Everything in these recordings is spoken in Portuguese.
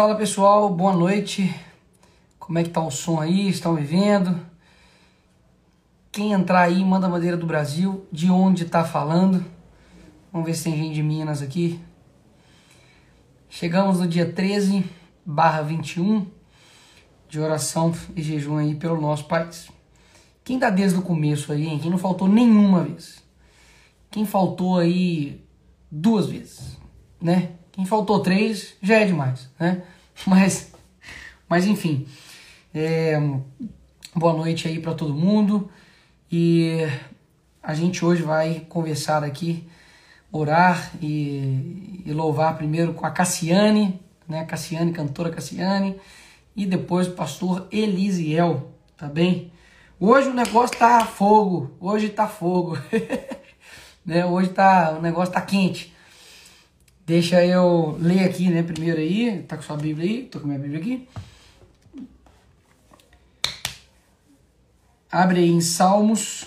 Fala pessoal, boa noite. Como é que tá o som aí? Estão me vendo? Quem entrar aí, manda a bandeira do Brasil. De onde tá falando? Vamos ver se tem gente de Minas aqui. Chegamos no dia 13/21 de oração e jejum aí pelo nosso país. Quem tá desde o começo aí, hein? Quem não faltou nenhuma vez? Quem faltou aí 2 vezes, né? Quem faltou 3 já é demais, né? Mas enfim, boa noite aí para todo mundo. E a gente hoje vai conversar aqui, orar e louvar primeiro com a Cassiane, né? Cassiane, cantora Cassiane, e depois o pastor Elisiel, tá bem? Hoje o negócio tá fogo, hoje tá fogo, né? Hoje o negócio tá quente. Deixa eu ler aqui, né, primeiro aí, tá com sua Bíblia aí? Tô com minha Bíblia aqui. Abre aí em Salmos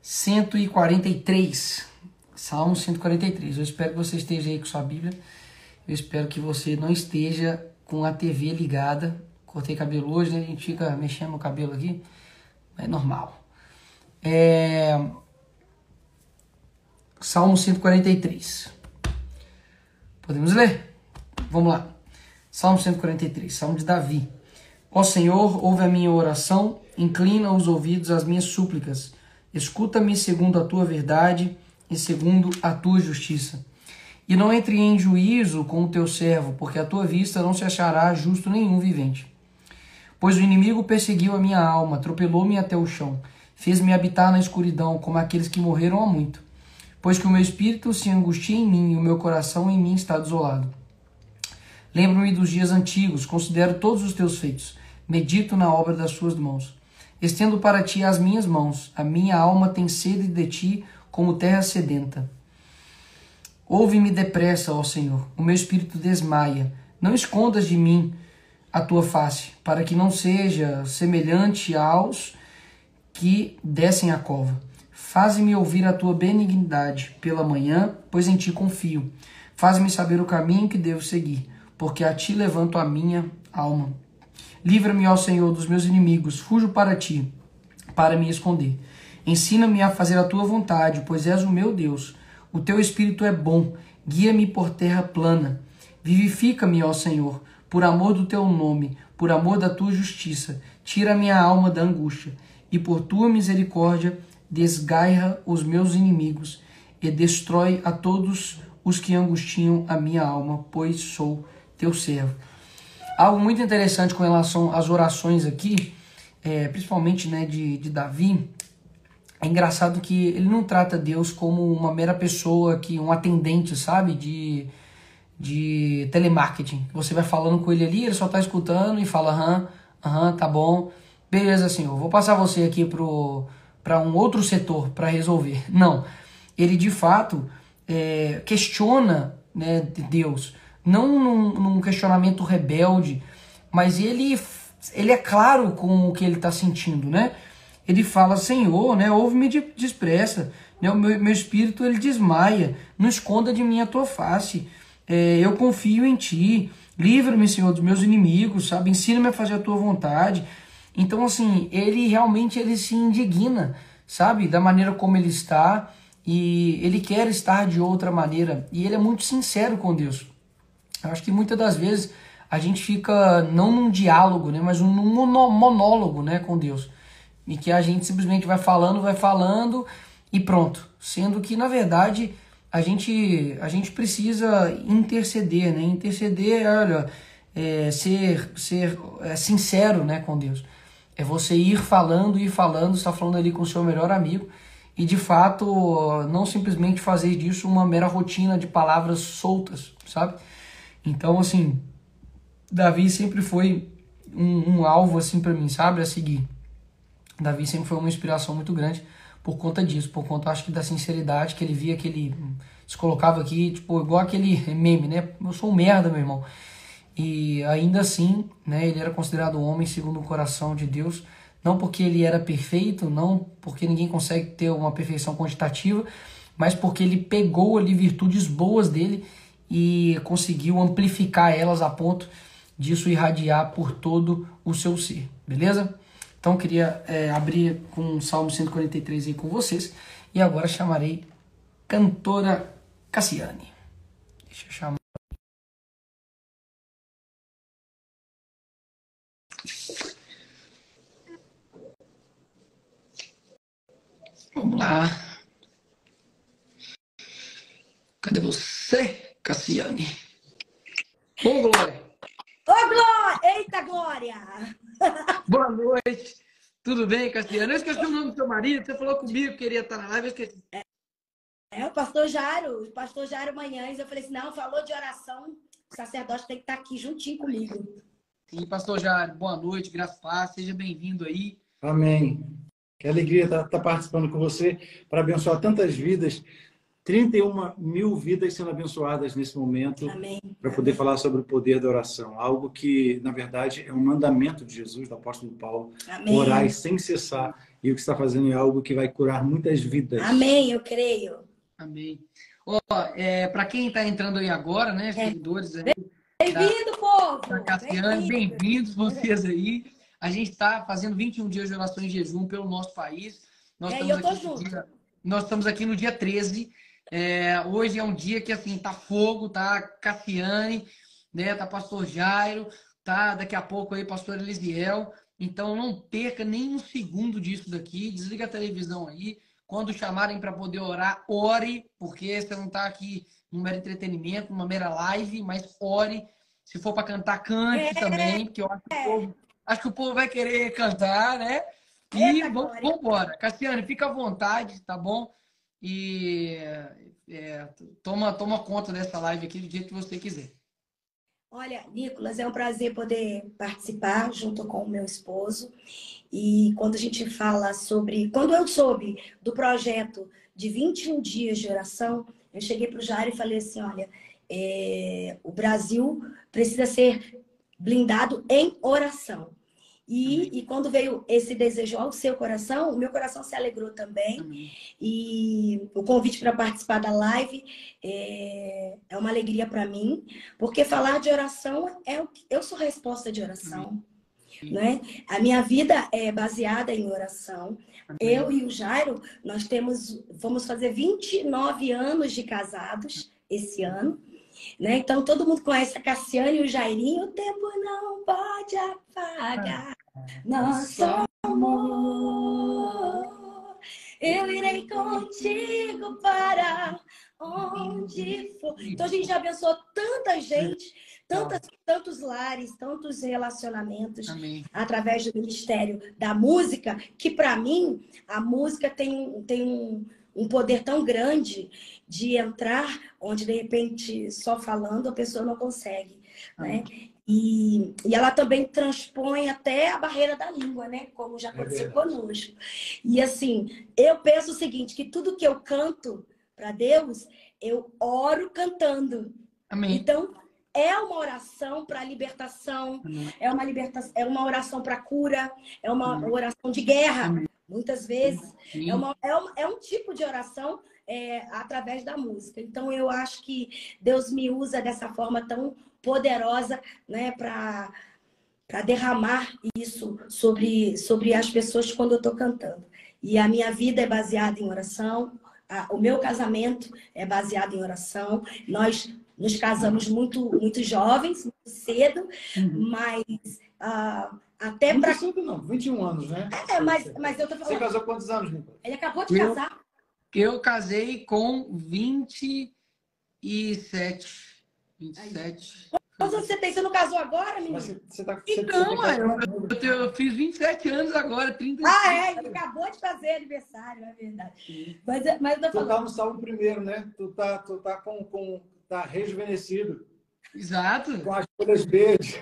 143. Salmos 143. Eu espero que você esteja aí com sua Bíblia. Eu espero que você não esteja com a TV ligada. Cortei cabelo hoje, né? A gente fica mexendo no cabelo aqui. É normal. Salmo 143. Podemos ler? Vamos lá. Salmo 143, Salmo de Davi. Ó Senhor, ouve a minha oração, inclina os ouvidos às minhas súplicas. Escuta-me segundo a tua verdade e segundo a tua justiça. E não entre em juízo com o teu servo, porque a tua vista não se achará justo nenhum vivente. Pois o inimigo perseguiu a minha alma, atropelou-me até o chão, fez-me habitar na escuridão, como aqueles que morreram há muito. Pois que o meu espírito se angustia em mim e o meu coração em mim está desolado. Lembro-me dos dias antigos, considero todos os teus feitos, medito na obra das suas mãos. Estendo para ti as minhas mãos, a minha alma tem sede de ti como terra sedenta. Ouve-me depressa, ó Senhor, o meu espírito desmaia. Não escondas de mim a tua face, para que não seja semelhante aos que descem a cova. Faze-me ouvir a tua benignidade pela manhã, pois em ti confio. Faze-me saber o caminho que devo seguir, porque a ti levanto a minha alma. Livra-me, ó Senhor, dos meus inimigos, fujo para ti, para me esconder. Ensina-me a fazer a tua vontade, pois és o meu Deus. O teu espírito é bom, guia-me por terra plana. Vivifica-me, ó Senhor, por amor do teu nome, por amor da tua justiça. Tira a minha alma da angústia, e por tua misericórdia desgarra os meus inimigos e destrói a todos os que angustiam a minha alma, pois sou teu servo. Algo muito interessante com relação às orações aqui, principalmente, né, de Davi, é engraçado que ele não trata Deus como uma mera pessoa, um atendente, sabe, de telemarketing. Você vai falando com ele ali, ele só está escutando e fala, tá bom, beleza, senhor, vou passar você aqui para um outro setor para resolver. Não, ele de fato questiona, né, Deus, não num questionamento rebelde, mas ele é claro com o que ele está sentindo, né? Ele fala, Senhor, né, ouve-me depressa, né, o meu espírito ele desmaia, não esconda de mim a tua face, eu confio em ti, livra-me, Senhor, dos meus inimigos, sabe? Ensina-me a fazer a tua vontade. Então, assim, ele realmente se indigna, sabe, da maneira como ele está, e ele quer estar de outra maneira, e ele é muito sincero com Deus. Eu acho que muitas das vezes a gente fica não num diálogo, né, mas num monólogo, né, com Deus, e que a gente simplesmente vai falando e pronto, sendo que na verdade a gente precisa interceder, né? Interceder, olha, ser sincero, né, com Deus. É você ir falando, você está falando ali com o seu melhor amigo, e de fato não simplesmente fazer disso uma mera rotina de palavras soltas, sabe? Então, assim, Davi sempre foi um alvo, assim, para mim, sabe, a seguir. Davi sempre foi uma inspiração muito grande por conta disso, por conta, acho que, da sinceridade que ele via, que ele se colocava aqui, tipo, igual aquele meme, né? Eu sou um merda, meu irmão. E ainda assim, né, ele era considerado um homem segundo o coração de Deus, não porque ele era perfeito, não porque ninguém consegue ter uma perfeição quantitativa, mas porque ele pegou ali virtudes boas dele e conseguiu amplificar elas a ponto disso irradiar por todo o seu ser, beleza? Então, queria abrir com o Salmo 143 aí com vocês. E agora chamarei cantora Cassiane. Deixa eu chamar. Vamos lá. Cadê você, Cassiane? Bom, Glória. Ô, Glória! Eita, Glória! Boa noite. Tudo bem, Cassiane? Eu esqueci o nome do seu marido. Você falou comigo que queria estar na live. Eu esqueci. O pastor Jairo Manhães. Eu falei assim, não, falou de oração, o sacerdote tem que estar aqui juntinho comigo. Sim, pastor Jairo, boa noite, graças a Deus, seja bem-vindo aí. Amém. Que alegria estar participando com você para abençoar tantas vidas. 31 mil vidas sendo abençoadas nesse momento. Amém. Para poder falar sobre o poder da oração. Algo que, na verdade, é um mandamento de Jesus, do apóstolo Paulo. Amém. Orai sem cessar. E o que está fazendo é algo que vai curar muitas vidas. Amém, eu creio. Amém. Para quem está entrando aí agora, né, seguidores aí. Bem-vindo, povo! Da Cassiane, bem-vindos vocês aí. A gente está fazendo 21 dias de oração em jejum pelo nosso país. Nós estamos aqui no dia 13. Hoje é um dia que assim tá fogo, tá Cassiane, né? Tá pastor Jairo, tá daqui a pouco aí pastor Elisiel. Então não perca nem um segundo disso daqui. Desliga a televisão aí. Quando chamarem para poder orar, ore, porque você não tá aqui num mero entretenimento, numa mera live, mas ore. Se for para cantar, cante também, porque eu acho que o povo vai querer cantar, né? E vamos embora. Cassiane, fica à vontade, tá bom? E toma conta dessa live aqui do jeito que você quiser. Olha, Nicolas, é um prazer poder participar junto com o meu esposo. E quando a gente fala sobre... Quando eu soube do projeto de 21 dias de oração, eu cheguei para o Jairo e falei assim, olha, o Brasil precisa ser blindado em oração. E quando veio esse desejo ao seu coração, o meu coração se alegrou também. Amém. E o convite para participar da live é uma alegria para mim, porque falar de oração eu sou resposta de oração. Né? A minha vida é baseada em oração. Amém. Eu e o Jairo, nós vamos fazer 29 anos de casados esse ano. Né? Então, todo mundo conhece a Cassiane e o Jairinho. O tempo não pode apagar nosso amor. Eu irei contigo para onde for. Então, a gente já abençoou tanta gente, tantos lares, tantos relacionamentos. Amém. Através do ministério da música, que para mim, a música tem um poder tão grande de entrar onde, de repente, só falando, a pessoa não consegue, né? E ela também transpõe até a barreira da língua, né? Como já aconteceu conosco. E assim, eu penso o seguinte, que tudo que eu canto para Deus, eu oro cantando. Amém. Então, é uma oração para libertação, é uma oração para cura, é uma oração de guerra. Amém. Muitas vezes é um tipo de oração através da música. Então, eu acho que Deus me usa dessa forma tão poderosa, né, para derramar isso sobre as pessoas quando eu estou cantando. E a minha vida é baseada em oração, o meu casamento é baseado em oração. Nós nos casamos muito jovens, muito cedo, mas... até para não, 21 anos, né? Mas eu tô falando. Você casou quantos anos, Nicolas? Ele acabou de casar. Eu casei com 27. 27. Quantos anos você tem? Você não casou agora, menino? Eu fiz 27 anos agora, 30. Ele acabou de fazer aniversário, é verdade. Mas eu tô falando. Tu tá no Salmo primeiro, né? Tu tá tá rejuvenescido. Exato. Com as folhas verdes.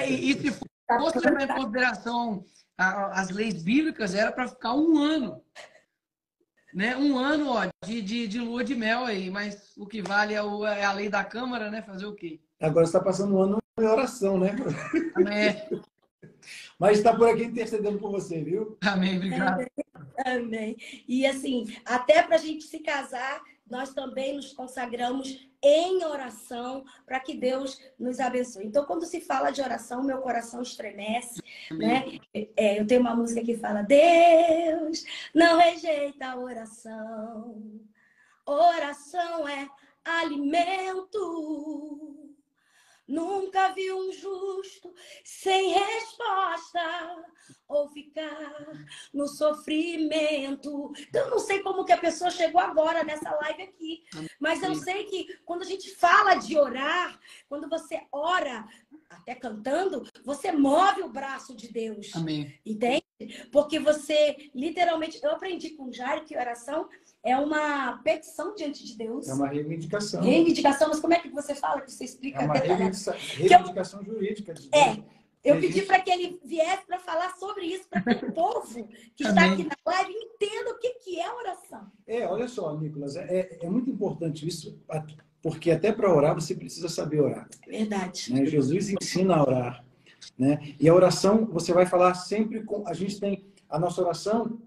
E se fosse levar em consideração as leis bíblicas, era para ficar um ano. Né? Um ano de lua de mel aí, mas o que vale é a lei da Câmara, né? Fazer o quê? Agora você está passando um ano em oração, né? Mas está por aqui intercedendo por você, viu? Amém, obrigado. Amém. E assim, até para a gente se casar, nós também nos consagramos em oração para que Deus nos abençoe. Então, quando se fala de oração, meu coração estremece, né? Eu tenho uma música que fala: Deus não rejeita a oração. Oração é alimento. Nunca vi um justo sem resposta ou ficar no sofrimento. Então, eu não sei como que a pessoa chegou agora nessa live aqui, mas eu sei que quando a gente fala de orar, quando você ora, até cantando, você move o braço de Deus. Amém. Entende? Porque você, literalmente, eu aprendi com o Jairo que oração é uma petição diante de Deus. É uma reivindicação. Reivindicação, mas como é que você fala? Que você explica? É uma reivindicação jurídica. De Deus. Eu pedi para que ele viesse para falar sobre isso, para que o povo que está aqui na live entenda o que é oração. Olha só, Nicolas, é muito importante isso, porque até para orar você precisa saber orar. Verdade. Né? Jesus ensina a orar. Né? E a oração, você vai falar sempre com... A gente tem a nossa oração,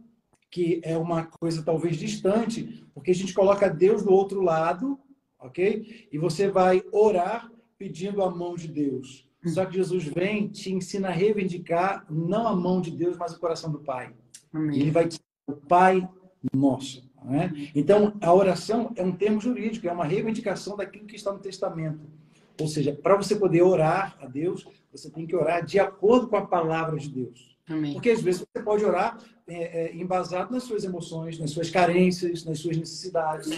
que é uma coisa talvez distante, porque a gente coloca Deus do outro lado, ok? E você vai orar pedindo a mão de Deus. Só que Jesus vem, te ensina a reivindicar não a mão de Deus, mas o coração do Pai. Amém. Ele vai dizer o Pai nosso. Né? Então, a oração é um termo jurídico, é uma reivindicação daquilo que está no testamento. Ou seja, para você poder orar a Deus, você tem que orar de acordo com a palavra de Deus. Amém. Porque às vezes você pode orar embasado nas suas emoções, nas suas carências, nas suas necessidades.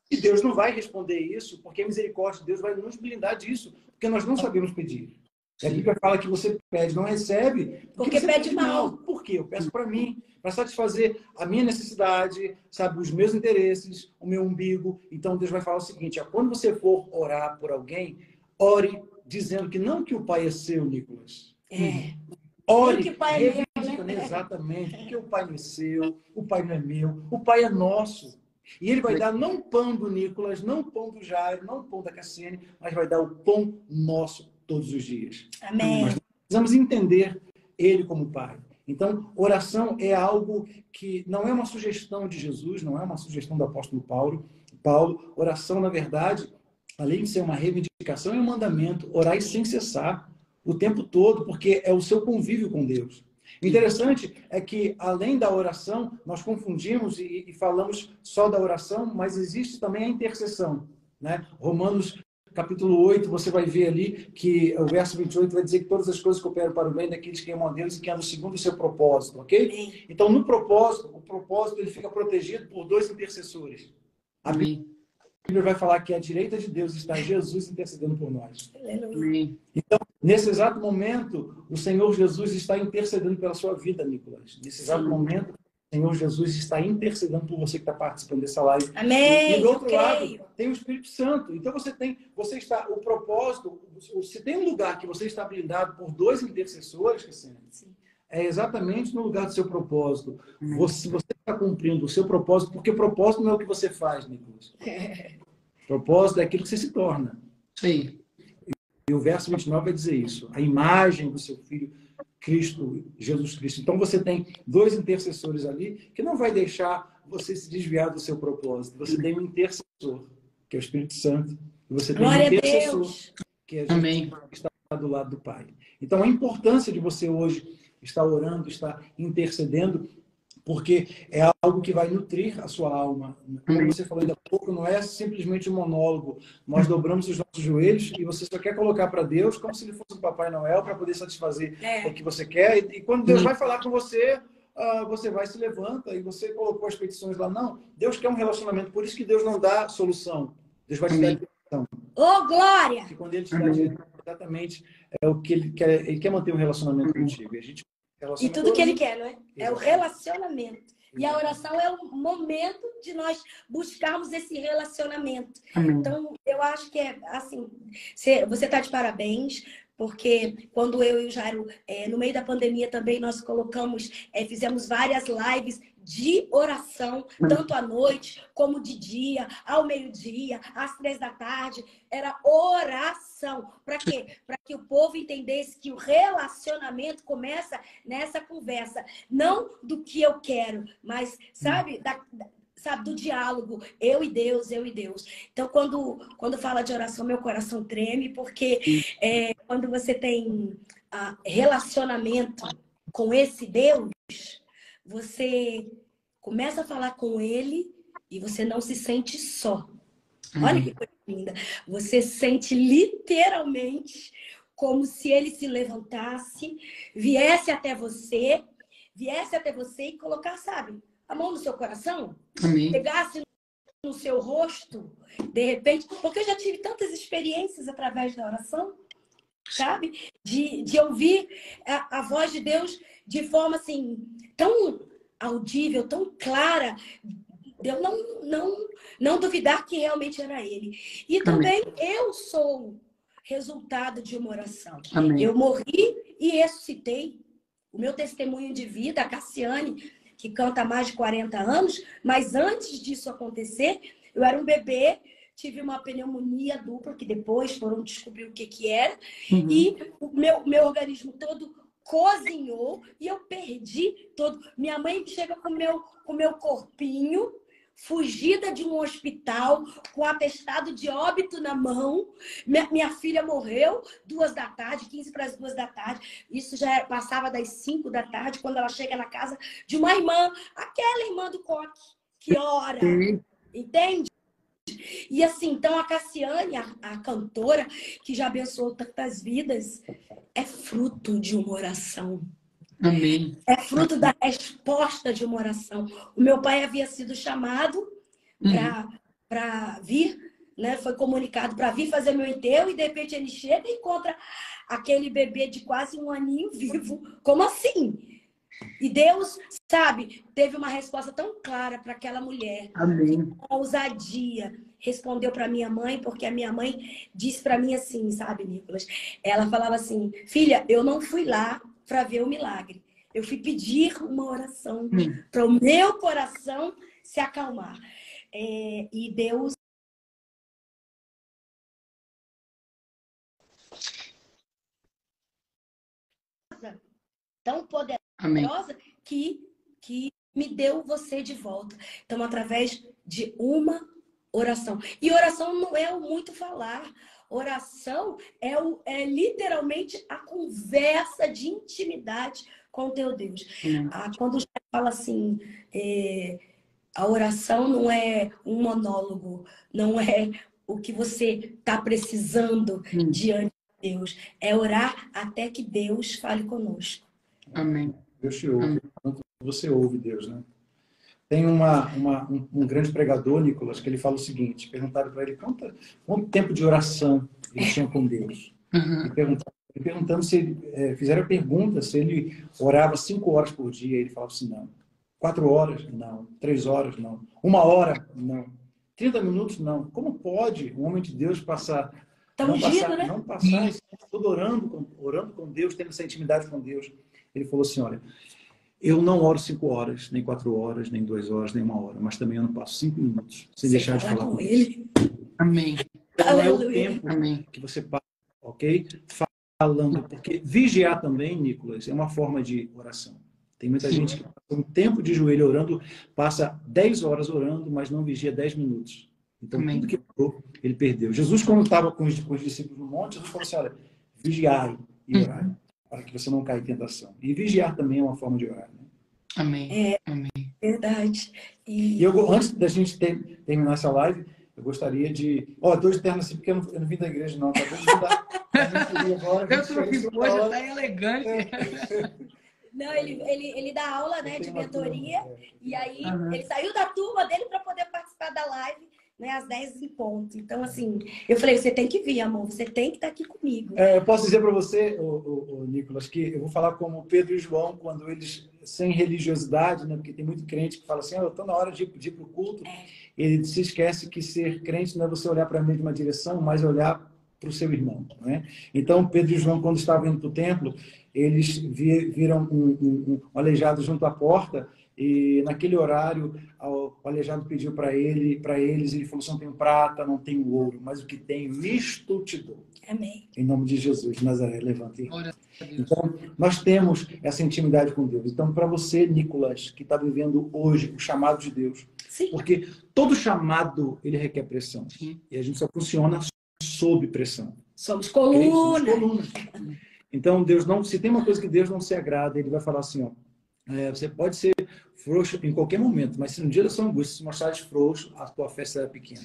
E Deus não vai responder isso, porque a misericórdia de Deus vai nos blindar disso, porque nós não sabemos pedir. A Bíblia fala que você pede, não recebe, porque você pede mal. Por quê? Eu peço para mim, para satisfazer a minha necessidade, sabe, os meus interesses, o meu umbigo. Então Deus vai falar o seguinte: quando você for orar por alguém, ore dizendo que não que o Pai é seu, Nicolas. Ore, que o Pai é meu, né? Exatamente, porque o Pai não é seu, o Pai não é meu, o Pai é nosso. E ele vai dar não pão do Nicolas, não pão do Jairo, não pão da Cassiane, mas vai dar o pão nosso todos os dias. Amém. Nós precisamos entender ele como Pai. Então, oração é algo que não é uma sugestão de Jesus, não é uma sugestão do apóstolo Paulo. Oração, na verdade, além de ser uma reivindicação, é um mandamento. Orai sem cessar o tempo todo, porque é o seu convívio com Deus. O interessante é que, além da oração, nós confundimos e falamos só da oração, mas existe também a intercessão. Né? Romanos capítulo 8, você vai ver ali que o verso 28 vai dizer que todas as coisas cooperam para o bem daqueles que amam a Deus e que andam segundo o seu propósito, ok? Então, no propósito, o propósito ele fica protegido por dois intercessores. A Bíblia vai falar que à direita de Deus está Jesus intercedendo por nós. Amém. Então, nesse exato momento, o Senhor Jesus está intercedendo pela sua vida, Nicolas. Nesse exato momento, o Senhor Jesus está intercedendo por você que está participando dessa live. Amém. E do outro lado, tem o Espírito Santo. Então, o propósito, se tem um lugar que você está blindado por dois intercessores, é exatamente no lugar do seu propósito. Você está cumprindo o seu propósito, porque propósito não é o que você faz, Nicolas. Propósito é aquilo que você se torna. Sim. E o verso 29 vai dizer isso. A imagem do seu Filho, Cristo, Jesus Cristo. Então você tem dois intercessores ali que não vai deixar você se desviar do seu propósito. Você tem um intercessor, que é o Espírito Santo. E você tem um intercessor, que é Jesus, que está do lado do Pai. Então a importância de você hoje estar orando, estar intercedendo, porque é algo que vai nutrir a sua alma. Como você falou ainda há pouco, não é simplesmente um monólogo. Nós dobramos os nossos joelhos e você só quer colocar para Deus como se ele fosse um Papai Noel para poder satisfazer o que você quer. E quando Deus vai falar com você, você vai se levanta e você colocou as petições lá. Não, Deus quer um relacionamento. Por isso que Deus não dá solução. Deus vai te dar direção. Ô, glória! E quando ele te dá direção, exatamente é o que ele quer. Ele quer manter um relacionamento contigo. E tudo que ele quer, não é? É o relacionamento. E a oração é o momento de nós buscarmos esse relacionamento. Então, eu acho que é assim, você está de parabéns, porque quando eu e o Jairo, no meio da pandemia também, nós fizemos várias lives de oração, tanto à noite como de dia, ao meio-dia, às 3 da tarde. Era oração. Para quê? Para que o povo entendesse que o relacionamento começa nessa conversa. Não do que eu quero, mas, sabe, sabe, do diálogo, eu e Deus, eu e Deus. Então, quando fala de oração, meu coração treme, porque quando você tem relacionamento com esse Deus, você começa a falar com ele e você não se sente só. Olha que coisa linda. Você sente literalmente como se ele se levantasse, viesse até você e colocar, sabe, a mão no seu coração, Amém. pegasse no seu rosto, de repente, porque eu já tive tantas experiências através da oração, sabe? De ouvir a voz de Deus de forma assim, tão audível, tão clara, de eu não duvidar que realmente era ele. E também eu sou resultado de uma oração. Amém. Eu morri e ressuscitei. O meu testemunho de vida, a Cassiane, que canta há mais de 40 anos, mas antes disso acontecer, eu era um bebê, tive uma pneumonia dupla, que depois foram descobrir o que era, e o meu organismo todo cozinhou e eu perdi todo. Minha mãe chega com o meu corpinho, fugida de um hospital, com atestado de óbito na mão. Minha filha morreu 2 da tarde, 15 para as 2 da tarde. Isso já passava das 5 da tarde, quando ela chega na casa de uma irmã, aquela irmã do coque, que ora. Entende? E assim, então a Cassiane, a cantora, que já abençoou tantas vidas, é fruto de uma oração. Amém. É fruto da resposta de uma oração. O meu pai havia sido chamado para vir, né? Foi comunicado para vir fazer meu enterro e de repente ele chega e encontra aquele bebê de quase 1 aninho vivo. Como assim? E Deus, sabe, teve uma resposta tão clara para aquela mulher. Amém. Com ousadia, respondeu para minha mãe, porque a minha mãe disse para mim assim, sabe, Nicolas? Ela falava assim, filha, eu não fui lá para ver o milagre. Eu fui pedir uma oração para o meu coração se acalmar. E Deus tão poderosa Amém. que me deu você de volta. Então, através de uma oração. E oração não é o muito falar. Oração é literalmente a conversa de intimidade com o teu Deus. Quando o Jair fala assim, a oração não é um monólogo, não é o que você está precisando diante de Deus. É orar até que Deus fale conosco. Amém. Deus te ouve. Quando você ouve Deus, né? Tem um grande pregador, Nicolas, que ele fala o seguinte, perguntaram para ele quanto tempo de oração ele tinha com Deus. E perguntando se ele, fizeram a pergunta se ele orava 5 horas por dia, ele falava assim, não. 4 horas? Não. 3 horas? Não. 1 hora? Não. 30 minutos? Não. Como pode um homem de Deus passar esse tempo todo orando com Deus, tendo essa intimidade com Deus? Ele falou assim, olha, eu não oro 5 horas, nem 4 horas, nem 2 horas, nem 1 hora, mas também eu não passo 5 minutos sem deixar de falar com ele. Amém. Não é o tempo que você passa, ok? Falando, porque vigiar também, Nicolas, é uma forma de oração. Tem muita gente que passa um tempo de joelho orando, passa 10 horas orando, mas não vigia 10 minutos. Então, tudo que ele perdeu. Jesus, quando estava com os discípulos no monte, Jesus falou assim, olha, vigiai e orai, para que você não caia em tentação. E vigiar também é uma forma de orar. Né? Amém. Amém. Verdade. E eu, antes da gente terminar essa live, eu gostaria de... Ó, estou externo assim, porque eu não vim da igreja, não. Acabei de mudar. Eu trouxe hoje, tá elegante. Não, ele dá aula, né, de mentoria. E aí, ele saiu da turma dele para poder participar da live, né, às 10 em ponto. Então, assim, eu falei, você tem que vir, amor. Você tem que estar aqui comigo. Eu posso dizer para você, Nicolas, que eu vou falar como Pedro e João, quando eles, sem religiosidade, né, porque tem muito crente que fala assim, eu estou na hora de ir para o culto. Ele se esquece que ser crente não é você olhar para a mesma direção, mas olhar para o seu irmão. Né? Então, Pedro e João, quando estavam indo para o templo, eles viram um aleijado junto à porta, e naquele horário o aleijado pediu para eles, ele falou assim: não tenho prata, não tenho ouro, mas o que tenho, isto te dou. Amém. Em nome de Jesus de Nazaré, levante. Então, nós temos essa intimidade com Deus. Então, para você, Nicolas, que está vivendo hoje o chamado de Deus, Sim. porque todo chamado, ele requer pressão. Sim. E a gente só funciona sob pressão. Somos Ok? coluna. Somos colunas. Então, Deus não, se tem uma coisa que Deus não se agrada, ele vai falar assim, ó, você pode ser frouxo em qualquer momento, mas se no dia da sua angústia se mostrares frouxo, a tua fé será pequena.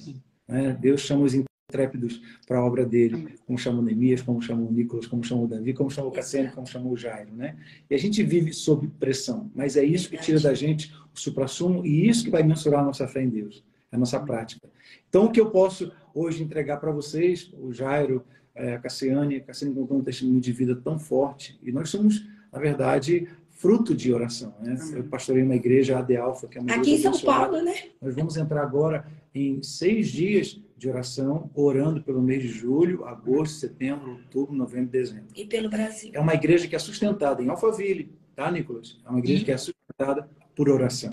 Deus chama os intrépidos para a obra dele, como chamou Neemias, como chamou Nicolas, como chamou Davi, como chamou Cassiano, como chamou Jairo, né? E a gente vive sob pressão, mas é isso que tira da gente o suprassumo e isso que vai mensurar a nossa fé em Deus, a nossa prática. Então, o que eu posso hoje entregar para vocês, o Jairo, a Cassiane contou um testemunho de vida tão forte, e nós somos, na verdade, fruto de oração, né? Eu pastorei uma igreja, AD Alfa, que é uma aqui em São Paulo, né? Nós vamos entrar agora em 6 dias de oração, orando pelo mês de julho, agosto, setembro, outubro, novembro e dezembro. E pelo Brasil. É uma igreja que é sustentada em Alphaville, tá, Nicolas? É uma igreja que é sustentada por oração.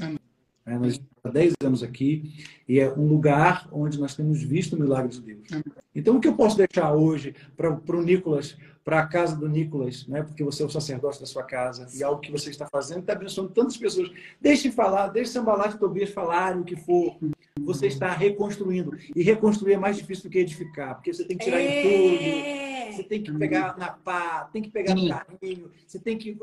Nós estamos há 10 anos aqui e é um lugar onde nós temos visto o milagre de Deus. Então, o que eu posso deixar hoje para o Nicolas, para a casa do Nicolas, né? Porque você é o sacerdote da sua casa e algo que você está fazendo está abençoando tantas pessoas. Deixe falar, deixe Sambalat e Tobias falarem o que for. Você está reconstruindo. E reconstruir é mais difícil do que edificar, porque você tem que tirar entulho, você tem que pegar na pá, tem que pegar no carrinho, você tem que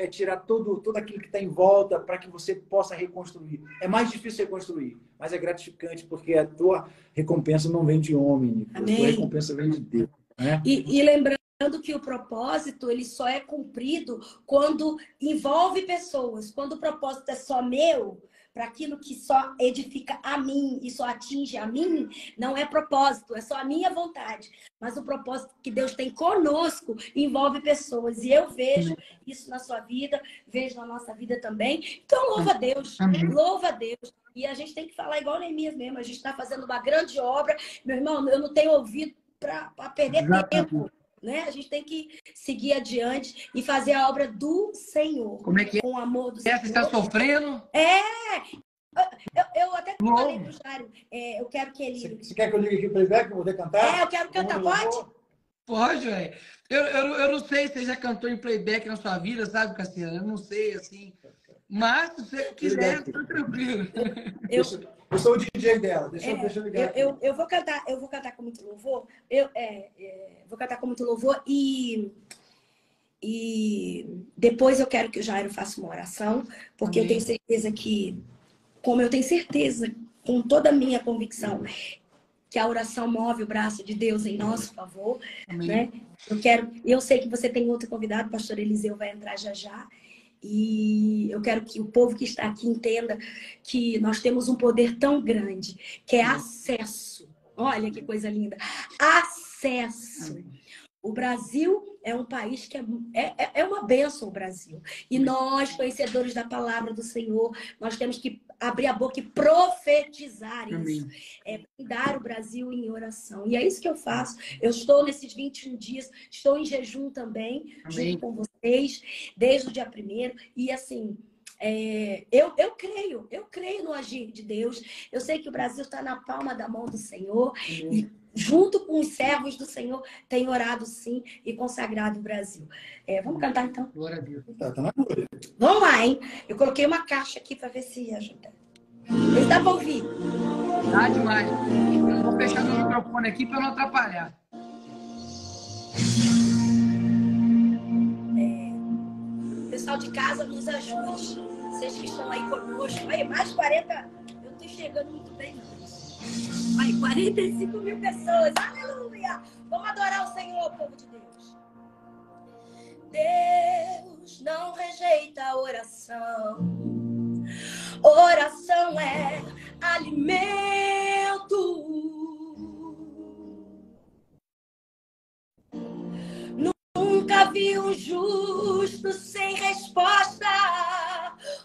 tirar todo aquilo que está em volta para que você possa reconstruir. É mais difícil reconstruir, mas é gratificante, porque a tua recompensa não vem de homem, Nicolas. A tua recompensa vem de Deus. Né? E lembrando que o propósito ele só é cumprido quando envolve pessoas. Quando o propósito é só meu, para aquilo que só edifica a mim e só atinge a mim, não é propósito, é só a minha vontade. Mas o propósito que Deus tem conosco envolve pessoas. E eu vejo isso na sua vida, vejo na nossa vida também. Então, louva a Deus, louva a Deus. E a gente tem que falar igual Neemias mesmo. A gente está fazendo uma grande obra. Meu irmão, eu não tenho ouvido para perder tempo. Né? A gente tem que seguir adiante e fazer a obra do Senhor. Como é que é? Com o amor do Senhor. Você está sofrendo? Eu até falei pro Jário, eu quero que ele... Você quer que eu ligue aqui o playback para poder cantar? Eu quero cantar, pode? Pode, velho. Eu não sei se você já cantou em playback na sua vida, sabe, Cassiano? Eu não sei, assim. Mas, se você quiser, tá tranquilo. Eu sou o DJ dela. Deixa eu ligar. Eu vou cantar com muito louvor. Vou cantar com muito louvor e depois eu quero que o Jairo faça uma oração, porque eu tenho certeza que, como eu tenho certeza, com toda a minha convicção, que a oração move o braço de Deus em nosso favor. Né? Eu sei que você tem outro convidado, o pastor Eliseu vai entrar já já. E eu quero que o povo que está aqui entenda que nós temos um poder tão grande, que é acesso. Olha que coisa linda. Acesso. O Brasil é um país que é uma bênção, o Brasil. E nós, conhecedores da palavra do Senhor, nós temos que abrir a boca e profetizar isso. Dar o Brasil em oração. E é isso que eu faço. Eu estou nesses 21 dias, estou em jejum também, junto com vocês, desde o dia 1º. E assim, eu creio no agir de Deus. Eu sei que o Brasil está na palma da mão do Senhor. E junto com os servos do Senhor, tem orado sim e consagrado o Brasil. Vamos cantar então? Glória a Deus. Vamos lá, hein? Eu coloquei uma caixa aqui para ver se ajuda. Vê se dá para ouvir. Tá demais. Eu vou fechar meu microfone aqui para não atrapalhar. Pessoal de casa, nos ajude. Vocês que estão aí conosco. Aí, mais 40. Eu estou enxergando muito bem. Aí, 45 mil pessoas. Aleluia! Vamos adorar o Senhor, povo de Deus. Deus não rejeita a oração. Oração é alimento. Nunca vi um justo sem resposta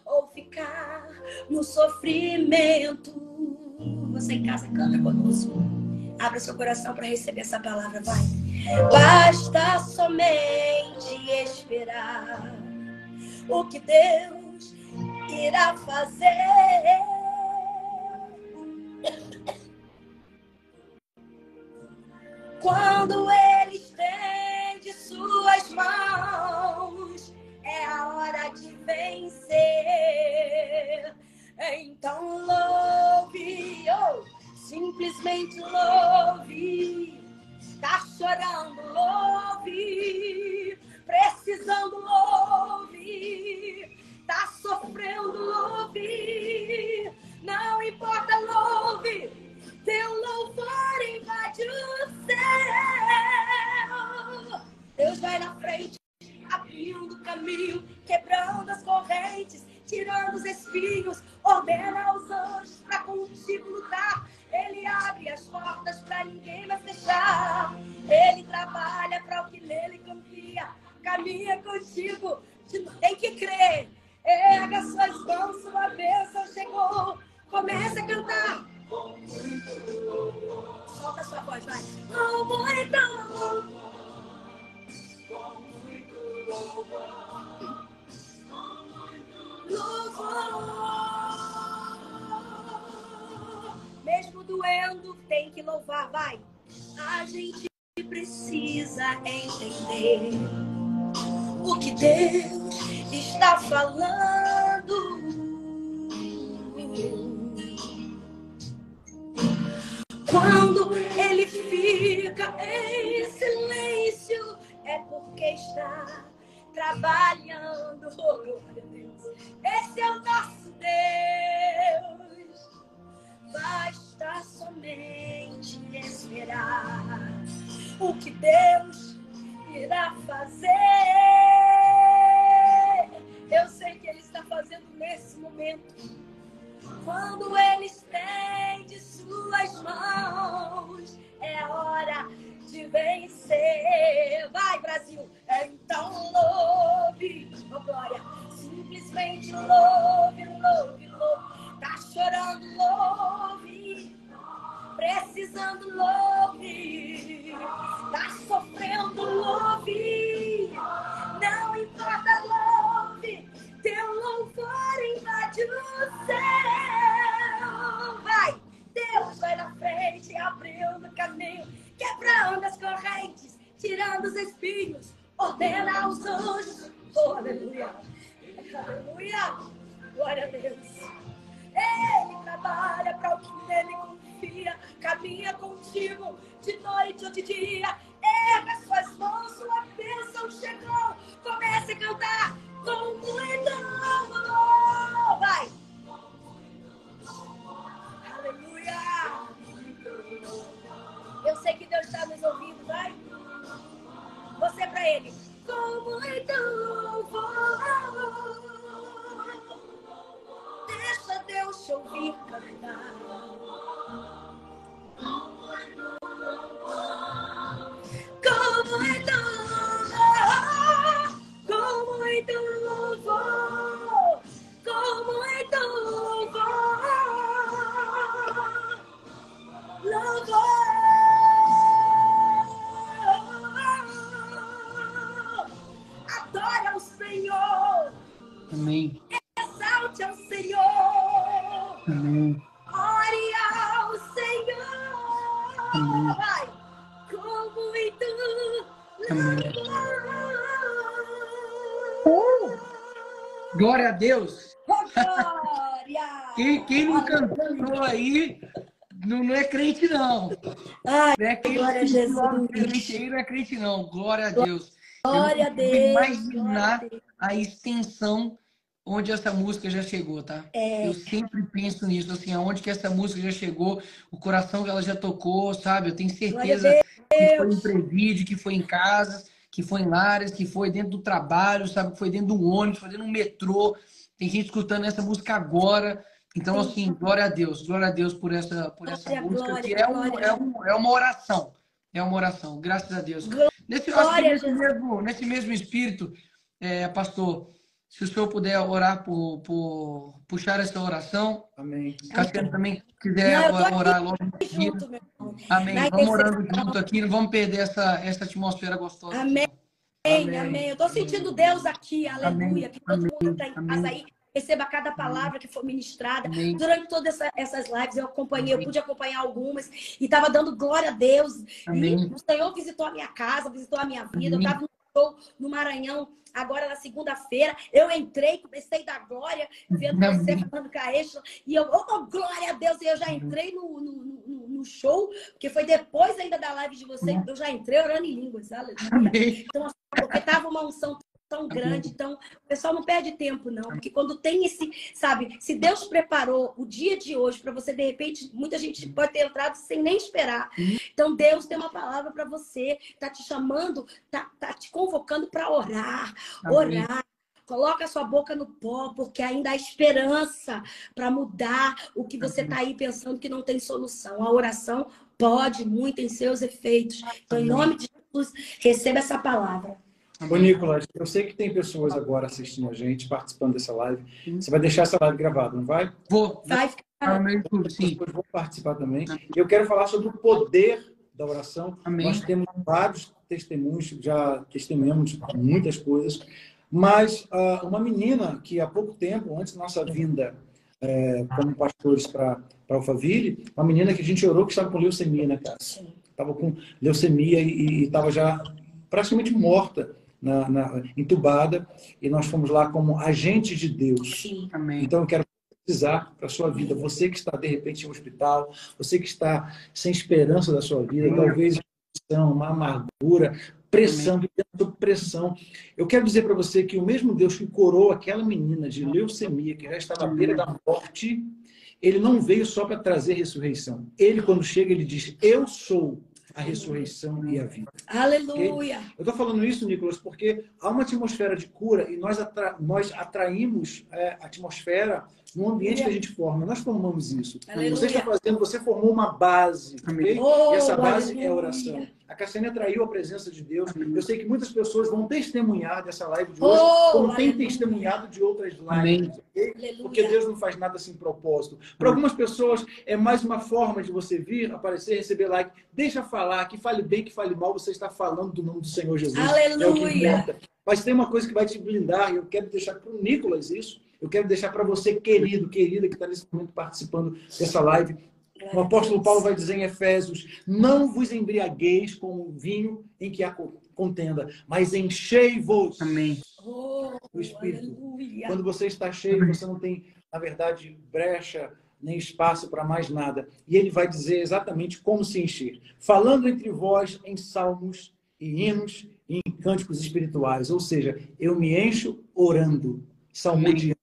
ou ficar no sofrimento. Você em casa canta conosco. Abra seu coração para receber essa palavra, vai. Basta somente esperar o que Deus irá fazer. Quando Ele estende suas mãos, é a hora de vencer. Então louve, simplesmente louve. Tá chorando, louve. Precisando, louve. Tá sofrendo, louve. Não importa, louve. Teu louvor invade o céu. Deus vai na frente, abrindo o caminho, quebrando as correntes, tirando os espinhos, ordena aos anjos para contigo lutar. Ele abre as portas para ninguém mais fechar. Ele trabalha para o que nele confia. Caminha contigo, tem que crer. Erga suas mãos, sua bênção chegou. Comece a cantar. Solta a sua voz, vai. Como então? Louvor. Mesmo doendo, tem que louvar, vai. A gente precisa entender o que Deus está falando. Quando Ele fica em silêncio, é porque está trabalhando. Oh, glória a Deus. Esse é o nosso Deus. Basta somente esperar o que Deus irá fazer. Eu sei que Ele está fazendo nesse momento. Quando Ele estende suas mãos, é hora de vencer. Vai, Brasil! Então louve, oh glória. Simplesmente louve, louve, louve. Tá chorando, louve. Precisando, louve. Tá sofrendo, louve. Não importa, louve. Teu louvor invade o céu. Vai, Deus vai na frente, abrindo o caminho, quebrando as correntes, tirando os espinhos, ordena aos anjos. Oh, aleluia, aleluia, glória a Deus. Ele trabalha para o que nele confia, caminha contigo de noite ou de dia. Erga suas mãos, sua bênção chegou. Comece a cantar com muito louvor. Vai. Aleluia. Eu sei que Deus está nos ouvindo, vai. Você para Ele. Com muito louvor. Deixa Deus te ouvir cantar. Com muito louvor. Com muito louvor. Com muito louvor. Louvor. Adore ao Senhor. Amém. Exalte ao Senhor. Amém. Ore ao Senhor. Amém. Vai. Com muito Amém. louvor. Glória a Deus. Glória. Quem não cantou aí não é crente, não. Ai, Não é crente, glória a Jesus. crente aí não é crente, não. Glória a Deus. Glória a Eu não Deus. consigo Glória imaginar a Deus. a extensão onde essa música já chegou, tá? Eu sempre penso nisso, assim, aonde que essa música já chegou, o coração que ela já tocou, sabe? Eu tenho certeza que foi em presídio, que foi em casas, que foi em lares, que foi dentro do trabalho, sabe? Que foi dentro do ônibus, foi dentro do metrô. Tem gente escutando essa música agora. Então, assim, glória a Deus por essa música, glória, que é uma oração. É uma oração, graças a Deus. Nesse mesmo espírito, pastor, Se o senhor puder orar puxar essa oração. Amém. Cassiano também quiser orar logo em seguida. Junto, meu irmão. Amém. Vamos orando junto aqui, não vamos perder essa atmosfera gostosa. Amém. Amém. Eu estou sentindo Deus aqui, aleluia. Que todo mundo está em casa aí. Receba cada palavra que for ministrada. Amém. Durante todas essas lives eu acompanhei, eu pude acompanhar algumas e estava dando glória a Deus. Amém. E o Senhor visitou a minha casa, visitou a minha vida. Amém. Eu estava no Maranhão, agora na segunda-feira. Eu entrei, comecei a dar glória, vendo você falando com a Eixla. E eu, glória a Deus! E eu já entrei no show, porque foi depois ainda da live de vocês, eu já entrei orando em línguas. Aleluia. Então, porque estava uma unção tão grande, então o pessoal não perde tempo não, porque quando tem esse, sabe, se Deus preparou o dia de hoje para você, de repente, muita gente pode ter entrado sem nem esperar. Então Deus tem uma palavra para você, tá te chamando, tá te convocando para orar. Coloca a sua boca no pó, porque ainda há esperança para mudar o que você está aí pensando que não tem solução. A oração pode muito em seus efeitos. Então, em nome de Jesus, receba essa palavra. Ô, Nicolas, eu sei que tem pessoas agora assistindo a gente, participando dessa live. Você vai deixar essa live gravada, não vai? Vai ficar no YouTube, sim. Depois vou participar também. Eu quero falar sobre o poder da oração. Amém. Nós temos vários testemunhos, já testemunhamos muitas coisas. Mas uma menina que há pouco tempo, antes da nossa vinda como pastores para Alphaville, uma menina que a gente orou que estava com leucemia, né, cara? Estava com leucemia e estava já praticamente morta, entubada, e nós fomos lá como agentes de Deus. Sim. Amém. Então eu quero precisar para a sua vida, você que está de repente em um hospital, você que está sem esperança da sua vida, talvez uma amargura, pressão, vivendo pressão. Eu quero dizer para você que o mesmo Deus que curou aquela menina de leucemia, que já estava à beira da morte, ele não veio só para trazer ressurreição. Ele, quando chega, ele diz: eu sou a ressurreição e a vida. Aleluia! Eu estou falando isso, Nicolas, porque há uma atmosfera de cura e nós atraímos a atmosfera no ambiente que a gente forma. Nós formamos isso. Aleluia. Você formou uma base, ok? Oh, e essa base aleluia. é a oração. A Cassiane atraiu a presença de Deus. Eu sei que muitas pessoas vão testemunhar dessa live de hoje, como tem testemunhado de outras lives. Okay? Porque Deus não faz nada sem propósito. Para algumas pessoas, é mais uma forma de você vir, aparecer, receber like. Deixa falar, que fale bem, que fale mal, você está falando do nome do Senhor Jesus. Aleluia. É o que importa. Mas tem uma coisa que vai te blindar, e eu quero deixar para o Nicolas isso. Eu quero deixar para você, querido, querida, que está nesse momento participando dessa live. O apóstolo Paulo vai dizer em Efésios: não vos embriagueis com o vinho em que há contenda, mas enchei-vos do Espírito. Aleluia. Quando você está cheio, você não tem, na verdade, brecha nem espaço para mais nada. E ele vai dizer exatamente como se encher. Falando entre vós em salmos e hinos e em cânticos espirituais. Ou seja, eu me encho orando, salmodiando,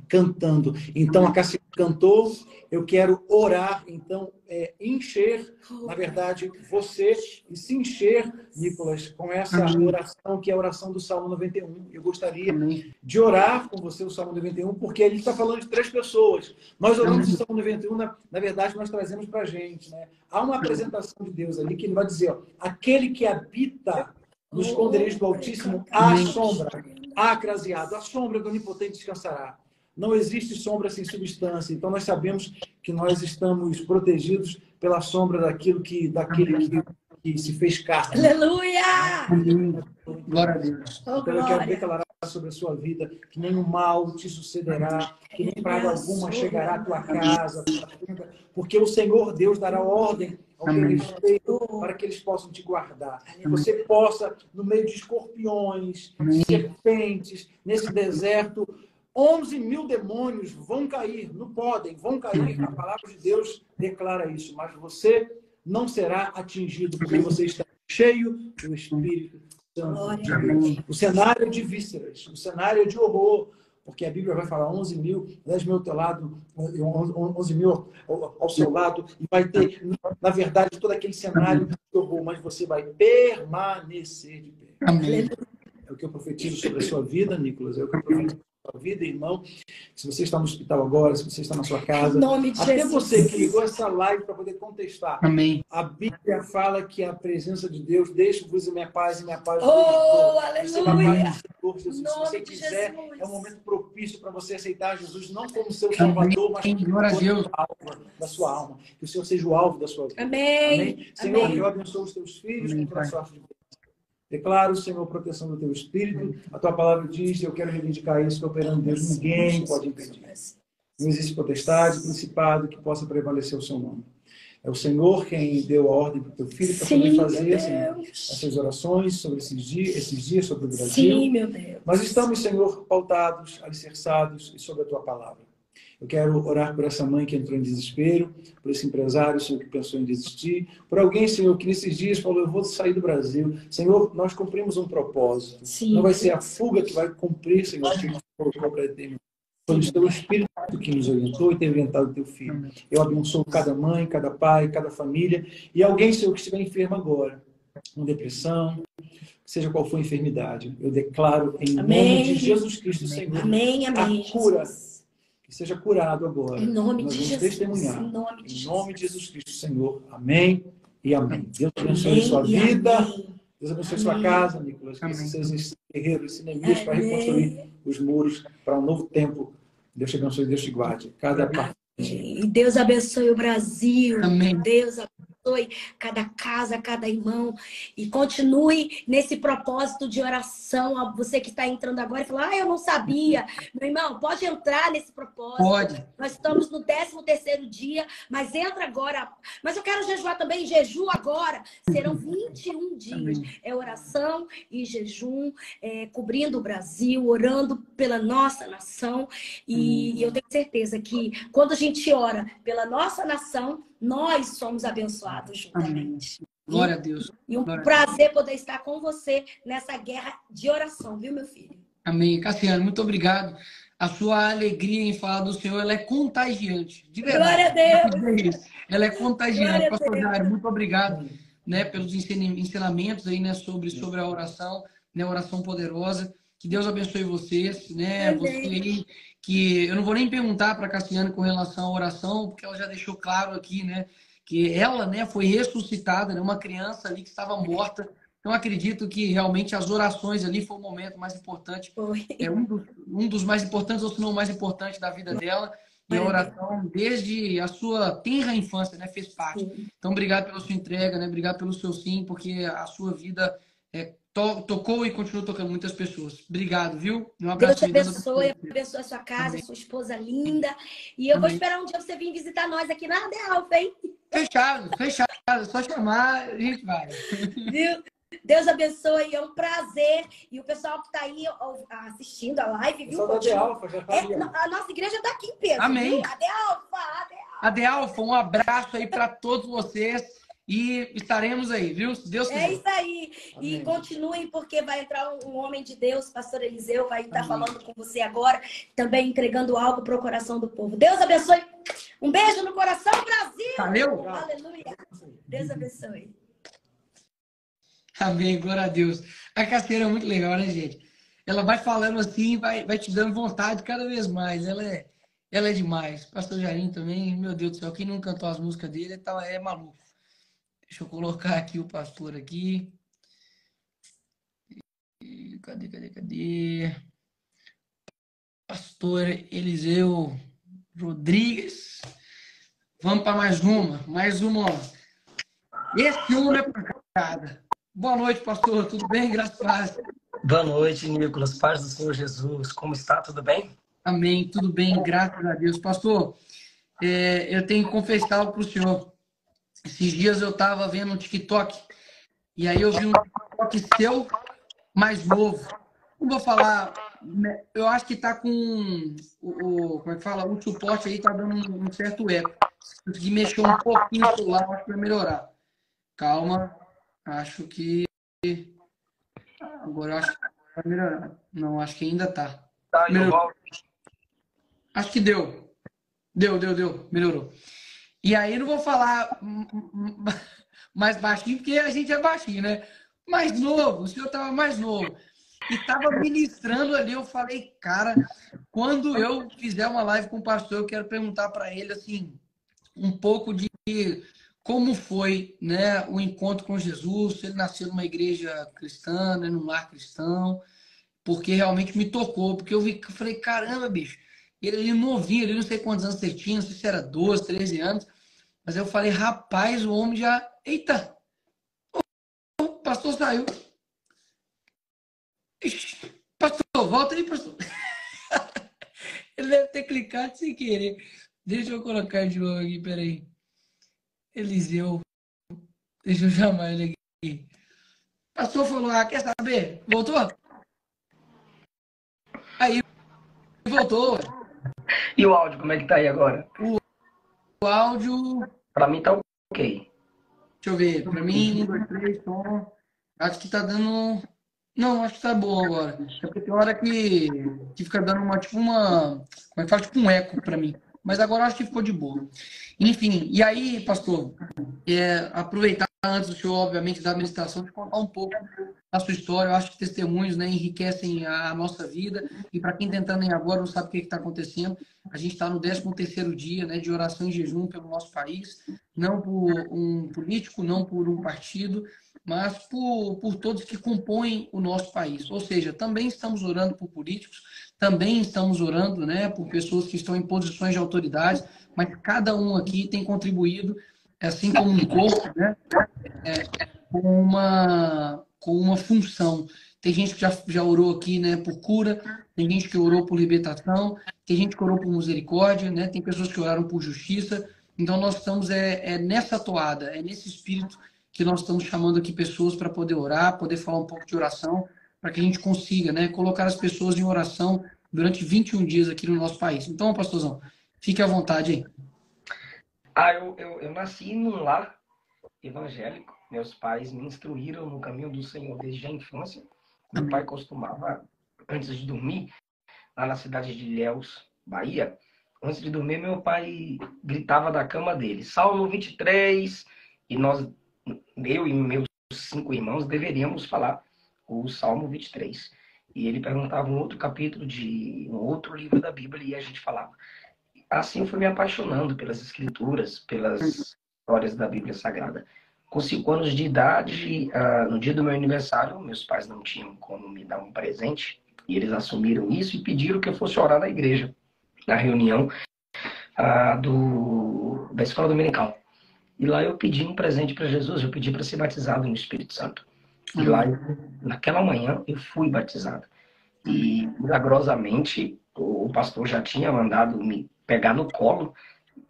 cantando. Então, a Cassiane cantou, eu quero orar, então, encher, na verdade, você, e se encher, Nicolas, com essa oração, que é a oração do Salmo 91. Eu gostaria de orar com você o Salmo 91, porque ele está falando de 3 pessoas. Nós oramos o Salmo 91, na verdade, nós trazemos para a gente, né? Há uma apresentação de Deus ali, que ele vai dizer, ó, aquele que habita no esconderijo do Altíssimo, à sombra, acraseado, a sombra do Onipotente descansará. Não existe sombra sem substância. Então, nós sabemos que nós estamos protegidos pela sombra daquele que se fez carne. Aleluia! Glória a Deus. Então, eu quero declarar sobre a sua vida que nenhum mal te sucederá, que nem praga alguma chegará à tua casa, porque o Senhor Deus dará ordem ao teu respeito para que eles possam te guardar. Que você possa, no meio de escorpiões, serpentes, nesse deserto, 11 mil demônios vão cair, não podem, vão cair. A palavra de Deus declara isso, mas você não será atingido, porque você está cheio do Espírito Santo. O cenário é de vísceras, o cenário é de horror, porque a Bíblia vai falar 11 mil, 10 mil ao teu lado, 11 mil ao seu lado, e vai ter, na verdade, todo aquele cenário de horror, mas você vai permanecer de pé. Amém. É o que eu profetizo sobre a sua vida, Nicolas, é o que eu profetizo sua vida, irmão. Se você está no hospital agora, se você está na sua casa, Em nome de até Jesus. você que ligou essa live para poder contestar. Amém. A Bíblia fala que a presença de Deus, deixo-vos a minha paz e minha paz vos Oh, dou. Receba a aleluia. paz do Senhor Jesus. Em Se você nome de quiser, Jesus. é um momento propício para você aceitar Jesus, não como seu Amém. Salvador, mas Glória a Deus. como alvo da sua alma. Que o Senhor seja o alvo da sua vida. Amém. Senhor, Amém. eu abençoo os teus filhos Amém, com toda a Pai. sorte de Deus. Declaro, Senhor, proteção do teu Espírito. A tua palavra diz, eu quero reivindicar isso, que operando Deus, ninguém pode impedir. Não existe potestade, principado que possa prevalecer o seu nome. É o Senhor quem deu a ordem para o teu filho para poder Sim, fazer, meu Senhor, Deus. essas orações sobre esses dias sobre o Brasil. Sim, meu Deus. Mas estamos, Senhor, pautados, alicerçados sobre a tua palavra. Eu quero orar por essa mãe que entrou em desespero, por esse empresário, Senhor, que pensou em desistir, por alguém, Senhor, que nesses dias falou, eu vou sair do Brasil. Senhor, nós cumprimos um propósito. Sim. Não vai ser a fuga que vai cumprir, Senhor, o que nos colocou para determinar. Foi o teu Espírito que nos orientou e tem orientado o teu filho. Eu abençoo cada mãe, cada pai, cada família. E alguém, Senhor, que estiver enfermo agora, com depressão, seja qual for a enfermidade, eu declaro em nome de Jesus Cristo, Senhor, Amém, amém. a cura. Jesus. Que seja curado agora. Em nome Nós de vamos Jesus. testemunhar. Em nome de Em nome de Jesus. Jesus Cristo, Senhor. Amém e amém. Deus abençoe a Amém sua e vida. amém. Deus abençoe a sua Amém. casa, Nicolas. Que Amém. esse seja esse guerreiro, esse Neemias para Amém. reconstruir os muros para um novo tempo. Deus te abençoe e Deus te guarde. Cada parte. E Deus abençoe o Brasil. Amém. Deus abençoe cada casa, cada irmão. E continue nesse propósito de oração. Você que está entrando agora e fala, eu não sabia. Meu irmão, pode entrar nesse propósito. Pode. Nós estamos no 13º dia, mas entra agora. Mas eu quero jejuar também, jejum agora. Serão 21 dias. Amém. É oração e jejum, cobrindo o Brasil, orando pela nossa nação. E eu tenho certeza que quando a gente ora pela nossa nação, nós somos abençoados juntamente. Glória a Deus. E um Glória a prazer poder estar com você nessa guerra de oração, viu, meu filho? Amém. Cassiano, muito obrigado. A sua alegria em falar do Senhor, ela é contagiante. De verdade. Glória a Deus. Ela é contagiante. Glória a Pastor Deus. Jair, muito obrigado, né, pelos ensinamentos aí, né, sobre a oração, né, oração poderosa. Que Deus abençoe vocês, né? Amém. Você aí, que eu não vou nem perguntar para a Cassiane com relação à oração, porque ela já deixou claro aqui, né, que ela, né, foi ressuscitada, né, uma criança ali que estava morta. Então, acredito que realmente as orações ali foi o momento mais importante. Foi. É um dos mais importantes, ou se não o mais importante da vida dela. E a oração, desde a sua tenra infância, né, fez parte. Sim. Então, obrigado pela sua entrega, né? Obrigado pelo seu sim, porque a sua vida tocou e continua tocando muitas pessoas. Obrigado, viu? Um Deus te abraço. abençoe, abençoe a sua casa, Amém. sua esposa linda. E eu vou Amém. esperar um dia você vir visitar nós aqui na Alfa, hein? Fechado. Só chamar, a gente vai. Viu? Deus abençoe, é um prazer. E o pessoal que está aí assistindo a live, viu? Pessoal da De Alfa já está ali. A nossa igreja está aqui em peso. Amém. Viu? A De Alfa. Ade Alfa, um abraço aí para todos vocês e estaremos aí, viu? Se Deus quiser. É isso aí. Amém. E continuem, porque vai entrar um homem de Deus, pastor Eliseu, vai estar falando com você agora, também entregando algo para o coração do povo. Deus abençoe. Um beijo no coração, Brasil. Valeu. Aleluia. Deus abençoe. Amém, glória a Deus. A Cassiane é muito legal, né, gente? Ela vai falando assim, vai te dando vontade cada vez mais. Ela é demais. Pastor Jairinho também, meu Deus do céu, quem não cantou as músicas dele é maluco. Deixa eu colocar aqui o pastor aqui. Cadê? Pastor Eliseu Rodrigues. Vamos para mais uma. Esse homem é pancada. Boa noite, pastor. Tudo bem? Graças a Deus. Boa noite, Nicolas. Paz do Senhor Jesus. Como está? Tudo bem? Amém. Tudo bem, graças a Deus. Pastor, eu tenho que confessar algo para o senhor. Esses dias eu estava vendo um TikTok e aí eu vi um TikTok seu mais novo. Não vou falar, eu acho que está com como é que fala? O suporte aí está dando um certo eco. Se conseguir mexer um pouquinho no celular, acho que vai melhorar. Calma, acho que agora eu acho que vai melhorar. Não, acho que ainda está. Tá, eu volto. Acho que deu. Deu. Melhorou. E aí não vou falar mais baixinho, porque a gente é baixinho, né? Mais novo, o senhor estava mais novo. e estava ministrando ali. Eu falei, cara, quando eu fizer uma live com o pastor, eu quero perguntar para ele, assim, um pouco de como foi, né, o encontro com Jesus, se ele nasceu numa igreja cristã, né, num lar cristão, porque realmente me tocou, porque eu falei, caramba, bicho, ele novinho, ele não sei quantos anos ele tinha, não sei se era 12, 13 anos, mas eu falei, rapaz, o homem já, eita, o pastor saiu. Ixi, pastor, volta aí, pastor. Ele deve ter clicado sem querer. Deixa eu colocar de novo aqui, peraí. Eliseu, deixa eu chamar ele aqui. Pastor falou, quer saber? Voltou? Aí, voltou. E o áudio, como é que tá aí agora? O áudio, Pra mim tá ok. deixa eu ver, pra mim, 1, 2, 3, som. Acho que tá dando. Não, acho que tá bom agora. É porque tem hora que fica dando uma, tipo uma. Como é que fala? Tipo um eco pra mim. Mas agora eu acho que ficou de boa. Enfim, e aí, pastor, aproveitar antes do senhor, obviamente, da administração, de contar um pouco da sua história. Eu acho que testemunhos, né, enriquecem a nossa vida. E para quem está entrando em agora não sabe o que está acontecendo, a gente está no 13º dia, né, de oração e jejum pelo nosso país. Não por um político, não por um partido, mas por todos que compõem o nosso país. Ou seja, também estamos orando por políticos, também estamos orando, né, por pessoas que estão em posições de autoridade, mas cada um aqui tem contribuído, assim como um corpo, né, com uma função. Tem gente que já orou aqui, né, por cura, tem gente que orou por libertação, tem gente que orou por misericórdia, né, tem pessoas que oraram por justiça. Então nós estamos nessa toada, é nesse espírito que nós estamos chamando aqui pessoas para poder orar, poder falar um pouco de oração, para que a gente consiga, né, colocar as pessoas em oração durante 21 dias aqui no nosso país. Então, pastorzão, fique à vontade aí. Eu nasci num lar evangélico. Meus pais me instruíram no caminho do Senhor desde a infância. Meu pai costumava, antes de dormir, lá na cidade de Ilhéus, Bahia, antes de dormir, meu pai gritava da cama dele, Salmo 23, e eu e meus 5 irmãos, deveríamos falar o Salmo 23. E ele perguntava um outro capítulo de um outro livro da Bíblia e a gente falava. Assim eu fui me apaixonando pelas escrituras, pelas histórias da Bíblia Sagrada. Com 5 anos de idade, no dia do meu aniversário, meus pais não tinham como me dar um presente, e eles assumiram isso e pediram que eu fosse orar na igreja, na reunião da escola dominical. E lá eu pedi um presente para Jesus, eu pedi para ser batizado no Espírito Santo. E lá, naquela manhã, eu fui batizado. E, milagrosamente, o pastor já tinha mandado me pegar no colo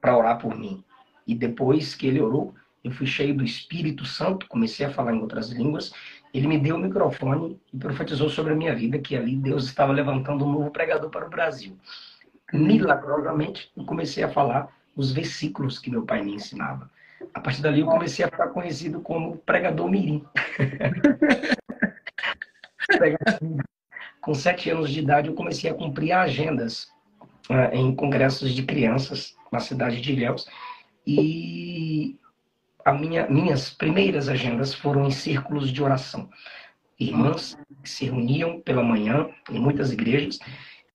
para orar por mim. E depois que ele orou, eu fui cheio do Espírito Santo, comecei a falar em outras línguas. Ele me deu o microfone e profetizou sobre a minha vida, que ali Deus estava levantando um novo pregador para o Brasil. Milagrosamente, eu comecei a falar os versículos que meu pai me ensinava. A partir dali, eu comecei a ficar conhecido como pregador mirim. Com 7 anos de idade, eu comecei a cumprir agendas em congressos de crianças na cidade de Ilhéus. E minhas primeiras agendas foram em círculos de oração. Irmãs que se reuniam pela manhã em muitas igrejas.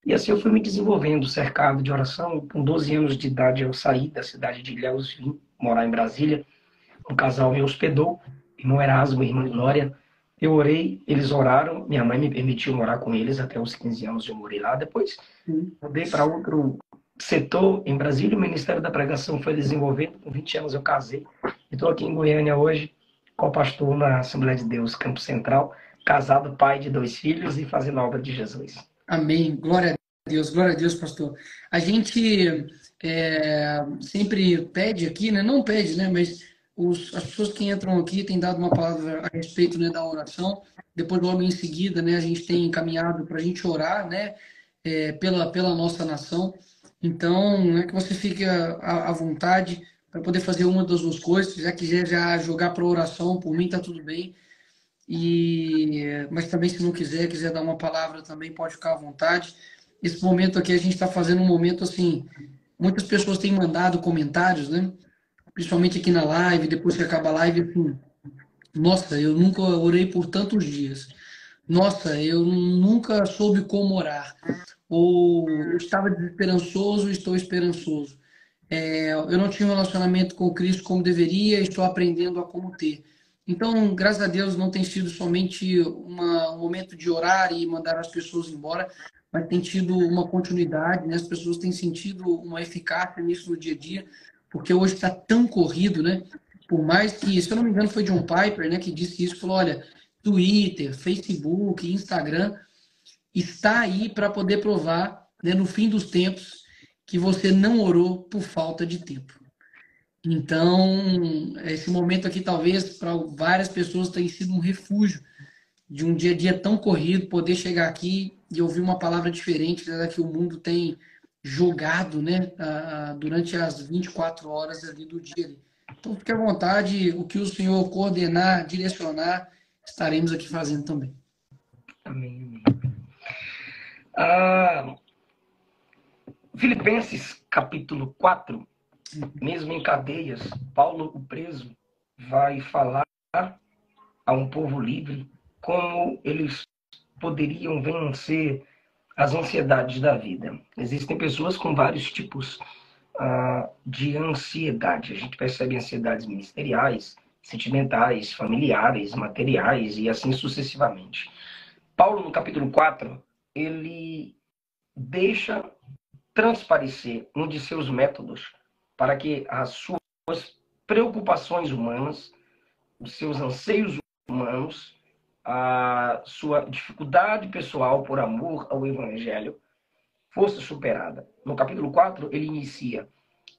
E assim eu fui me desenvolvendo, cercado de oração. Com 12 anos de idade, eu saí da cidade de Ilhéus, vim morar em Brasília. Um casal me hospedou, irmão Erasmo e irmã Glória. Eu orei, eles oraram, minha mãe me permitiu morar com eles até os 15 anos, eu morei lá. Depois mudei para outro setor em Brasília, o Ministério da Pregação foi desenvolvendo, com 20 anos eu casei. Estou aqui em Goiânia hoje, como pastor na Assembleia de Deus, Campo Central, casado, pai de 2 filhos e fazendo a obra de Jesus. Amém. Glória a Deus, pastor. A gente sempre pede aqui, né? Não pede, né? Mas as pessoas que entram aqui têm dado uma palavra a respeito, né, da oração. Depois, logo em seguida, né, a gente tem encaminhado para a gente orar, né, pela nossa nação. Então, que você fique à vontade para poder fazer uma das 2 coisas. Se já quiser já jogar para oração, por mim tá tudo bem. Mas também, se não quiser dar uma palavra também, pode ficar à vontade. Esse momento aqui a gente está fazendo um momento assim, muitas pessoas têm mandado comentários, né? Principalmente aqui na live, depois que acaba a live, assim, nossa, eu nunca orei por tantos dias. Nossa, eu nunca soube como orar. Ou eu estava desesperançoso, estou esperançoso. Eu não tinha um relacionamento com Cristo como deveria, estou aprendendo a como ter. Então, graças a Deus, não tem sido somente um momento de orar e mandar as pessoas embora, mas tem tido uma continuidade, né? As pessoas têm sentido uma eficácia nisso no dia a dia, porque hoje está tão corrido, né? Por mais que, se eu não me engano, foi John Piper, né, que disse isso, falou, olha, Twitter, Facebook, Instagram, está aí para poder provar, né, no fim dos tempos, que você não orou por falta de tempo. Então, esse momento aqui, talvez, para várias pessoas, tenha sido um refúgio de um dia a dia tão corrido, poder chegar aqui e ouvir uma palavra diferente, né, que o mundo tem jogado, né, durante as 24 horas ali do dia. Ali. Então, fique à vontade, o que o Senhor coordenar, direcionar, estaremos aqui fazendo também. Amém. Ah, Filipenses capítulo 4, mesmo em cadeias, Paulo, o preso, vai falar a um povo livre como eles poderiam vencer as ansiedades da vida. Existem pessoas com vários tipos de ansiedade. A gente percebe ansiedades ministeriais, sentimentais, familiares, materiais e assim sucessivamente. Paulo, no capítulo 4, ele deixa transparecer um de seus métodos para que as suas preocupações humanas, os seus anseios humanos, a sua dificuldade pessoal por amor ao Evangelho fosse superada. No capítulo 4, ele inicia: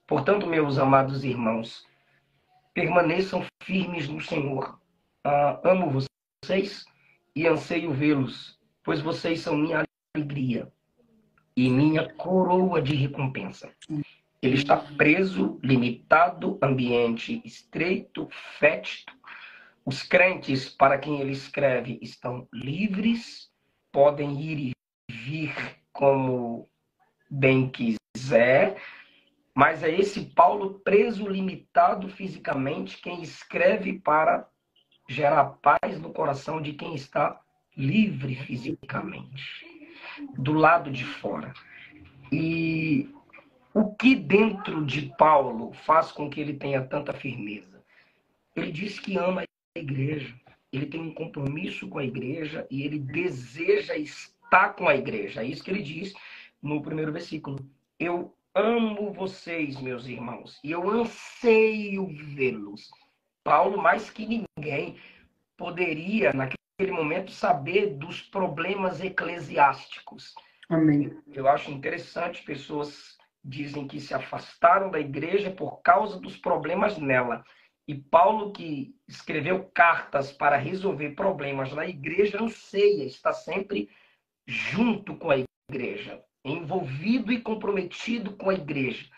portanto, meus amados irmãos, permaneçam firmes no Senhor. Amo vocês e anseio vê-los, pois vocês são minha alegria e minha coroa de recompensa. Ele está preso, limitado, ambiente estreito, fétido. Os crentes para quem ele escreve estão livres, podem ir e vir como bem quiser, mas é esse Paulo preso, limitado fisicamente, quem escreve para gerar paz no coração de quem está livre fisicamente, do lado de fora. E o que dentro de Paulo faz com que ele tenha tanta firmeza? Ele diz que ama a igreja, ele tem um compromisso com a igreja e ele deseja estar com a igreja. É isso que ele diz no primeiro versículo. Eu amo vocês, meus irmãos, e eu anseio vê-los. Paulo, mais que ninguém, poderia, naquele momento, saber dos problemas eclesiásticos. Amém. Eu acho interessante, pessoas dizem que se afastaram da igreja por causa dos problemas nela. E Paulo, que escreveu cartas para resolver problemas na igreja, anseia, está sempre junto com a igreja, envolvido e comprometido com a igreja.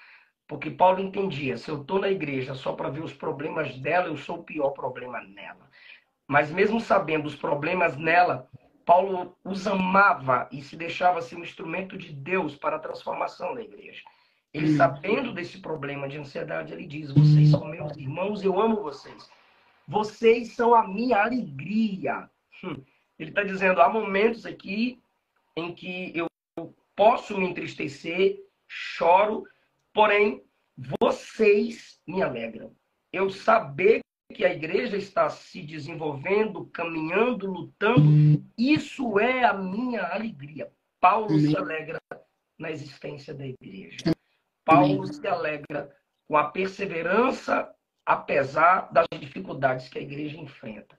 Porque Paulo entendia, se eu estou na igreja só para ver os problemas dela, eu sou o pior problema nela. Mas mesmo sabendo os problemas nela, Paulo os amava e se deixava ser um instrumento de Deus para a transformação da igreja. Ele, sabendo desse problema de ansiedade, ele diz: vocês são meus irmãos, eu amo vocês. Vocês são a minha alegria. Ele está dizendo, há momentos aqui em que eu posso me entristecer, choro, porém, vocês me alegram. Eu saber que a igreja está se desenvolvendo, caminhando, lutando, isso é a minha alegria. Paulo se alegra na existência da igreja. Paulo se alegra com a perseverança, apesar das dificuldades que a igreja enfrenta.